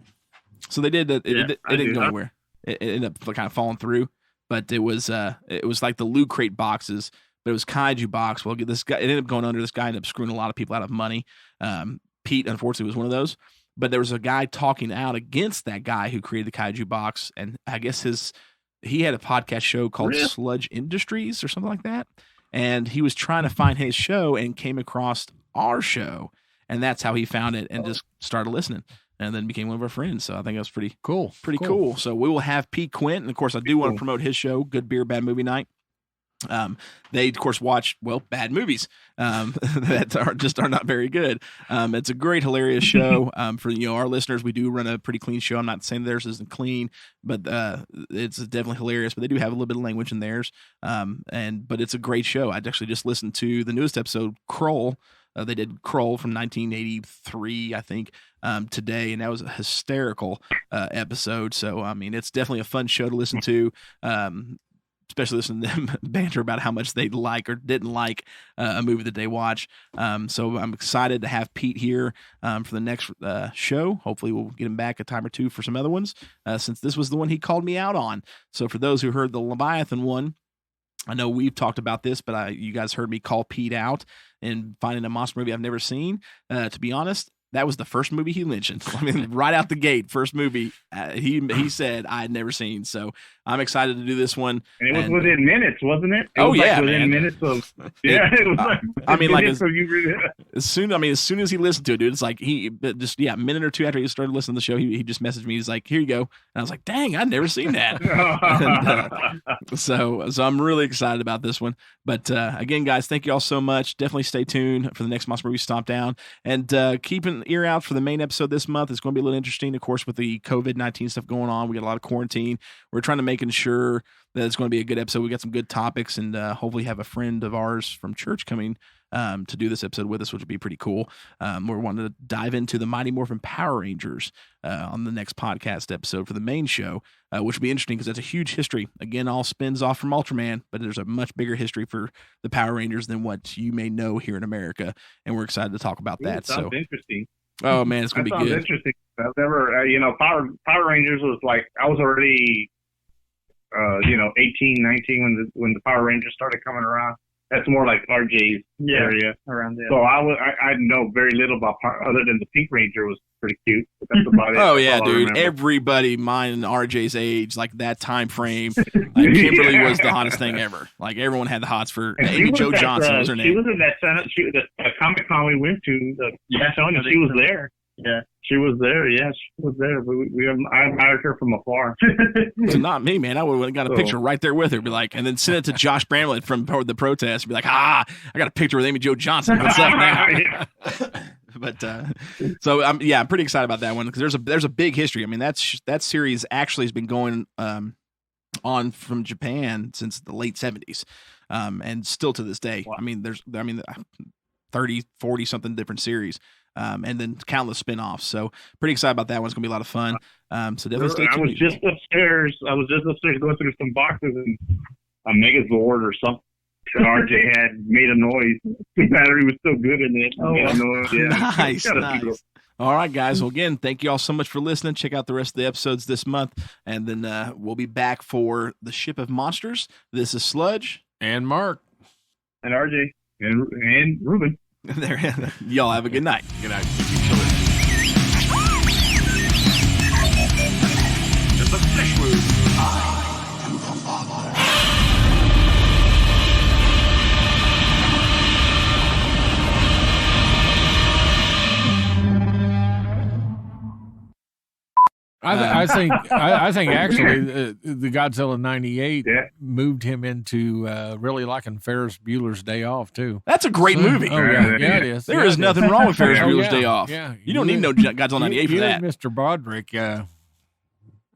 So they did that. It didn't go anywhere. It ended up kind of falling through, but it was like the loot crate boxes, but it was kaiju box. Well, this guy, it ended up going under. This guy ended up screwing a lot of people out of money. Pete, unfortunately, was one of those, but there was a guy talking out against that guy who created the kaiju box. And I guess he had a podcast show called Sludge Industries or something like that. And he was trying to find his show and came across our show. and that's how he found it and just started listening. And then became one of our friends. So I think that's pretty cool. So we will have Pete Quint. And of course, I do want to promote his show, Good Beer, Bad Movie Night. They of course watch, bad movies, that are not very good. It's a great, hilarious show. For, our listeners, we do run a pretty clean show. I'm not saying theirs isn't clean, but, it's definitely hilarious, but they do have a little bit of language in theirs. But it's a great show. I actually just listened to the newest episode, Kroll. They did Kroll from 1983, I think, today, and that was a hysterical episode. So, I mean, it's definitely a fun show to listen to, especially listening to them banter about how much they like or didn't like a movie that they watch. So I'm excited to have Pete here for the next show. Hopefully we'll get him back a time or two for some other ones, since this was the one he called me out on. So for those who heard the Leviathan one, I know we've talked about this, but you guys heard me call Pete out in finding a monster movie I've never seen. To be honest, that was the first movie he mentioned. I mean, right out the gate, first movie he said I had never seen. So I'm excited to do this one. And it was within minutes, wasn't it? Within minutes of it was like. I mean, like as soon as he listened to it, dude, it's like a minute or two after he started listening to the show, he just messaged me. He's like, "Here you go," and I was like, "Dang, I'd never seen that." So I'm really excited about this one. But again, guys, thank you all so much. Definitely stay tuned for the next Monster Movie Stompdown, and keep an ear out for the main episode this month. It's going to be a little interesting, of course, with the COVID-19 stuff going on. We got a lot of quarantine. We're trying to making sure that it's going to be a good episode. We got some good topics, and hopefully have a friend of ours from church coming to do this episode with us, which would be pretty cool. We're wanting to dive into the Mighty Morphin Power Rangers on the next podcast episode for the main show, which will be interesting because that's a huge history. Again, all spins off from Ultraman, but there's a much bigger history for the Power Rangers than what you may know here in America, and we're excited to talk about that. Sounds interesting. Oh man, it's gonna be good. Interesting. I've never, Power Rangers was like I was already, 18, 19 when the Power Rangers started coming around. That's more like RJ's area around there. So I know very little about other than the Pink Ranger was pretty cute. But that's about it. Oh yeah, dude. Everybody mine and RJ's age, like that time frame, like Kimberly was the hottest thing ever. Like everyone had the hots for Amy Jo Johnson was her name. She was in that the Comic Con we went to. She was there. Yeah, she was there. Yeah, she was there. I admired her from afar. So not me, man. I would have got a picture right there with her. Be like, and then send it to Josh Bramlett from the protest. Be like, I got a picture with Amy Jo Johnson. What's up now? But so I'm pretty excited about that one because there's a big history. I mean, that series actually has been going on from Japan since the late 70s, and still to this day. Wow. I mean, there's 30, 40 something different series. And then countless spinoffs. So pretty excited about that one. It's gonna be a lot of fun. So definitely stay tuned. I was just upstairs going through some boxes and a Megazord or something that RJ had made a noise. The battery was still good in it. Nice. All right, guys. Well, again, thank you all so much for listening. Check out the rest of the episodes this month, and then we'll be back for the Ship of Monsters. This is Sludge and Mark and RJ and Ruben. There, y'all have a good night. Good night. It's a flesh wound. I am the Father. I think actually the Godzilla 98 moved him into really liking Ferris Bueller's Day Off too. That's a great movie. Oh yeah, it is. There is nothing wrong with Ferris Bueller's Day Off. Yeah, you don't need no Godzilla 98 for that. Mr. Broderick.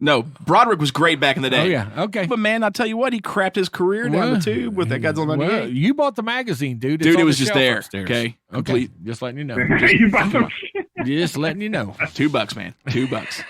No, Broderick was great back in the day. Oh yeah, okay. But man, I'll tell you what, he crapped his career down the tube with that Godzilla 98. Well, you bought the magazine, dude. It was just there. Upstairs. Okay, complete. Just letting you know. Just letting you know. $2, man. $2.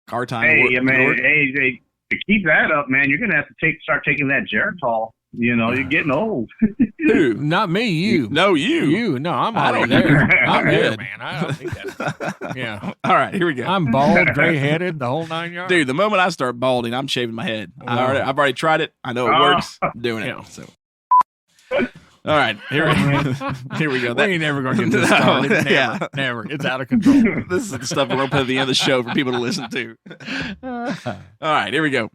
Car time. Hey, hey, to keep that up, man, you're gonna have to start taking that Geritol. You're getting old. Who? Not me. You. No, you. You. No, I'm already there. I'm good, man. I don't think that's. Yeah. All right, here we go. I'm bald, gray-headed, the whole 9 yards. Dude, the moment I start balding, I'm shaving my head. I've already tried it. I know it works. I'm doing it. So. All right, here we go. We ain't never going to get this started. Never. It's out of control. This is the stuff we're going to put at the end of the show for people to listen to. All right, here we go.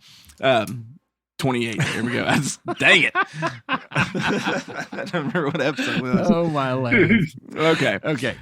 28. Here we go. Dang it. I don't remember what episode it was. Oh my land. Okay. Okay.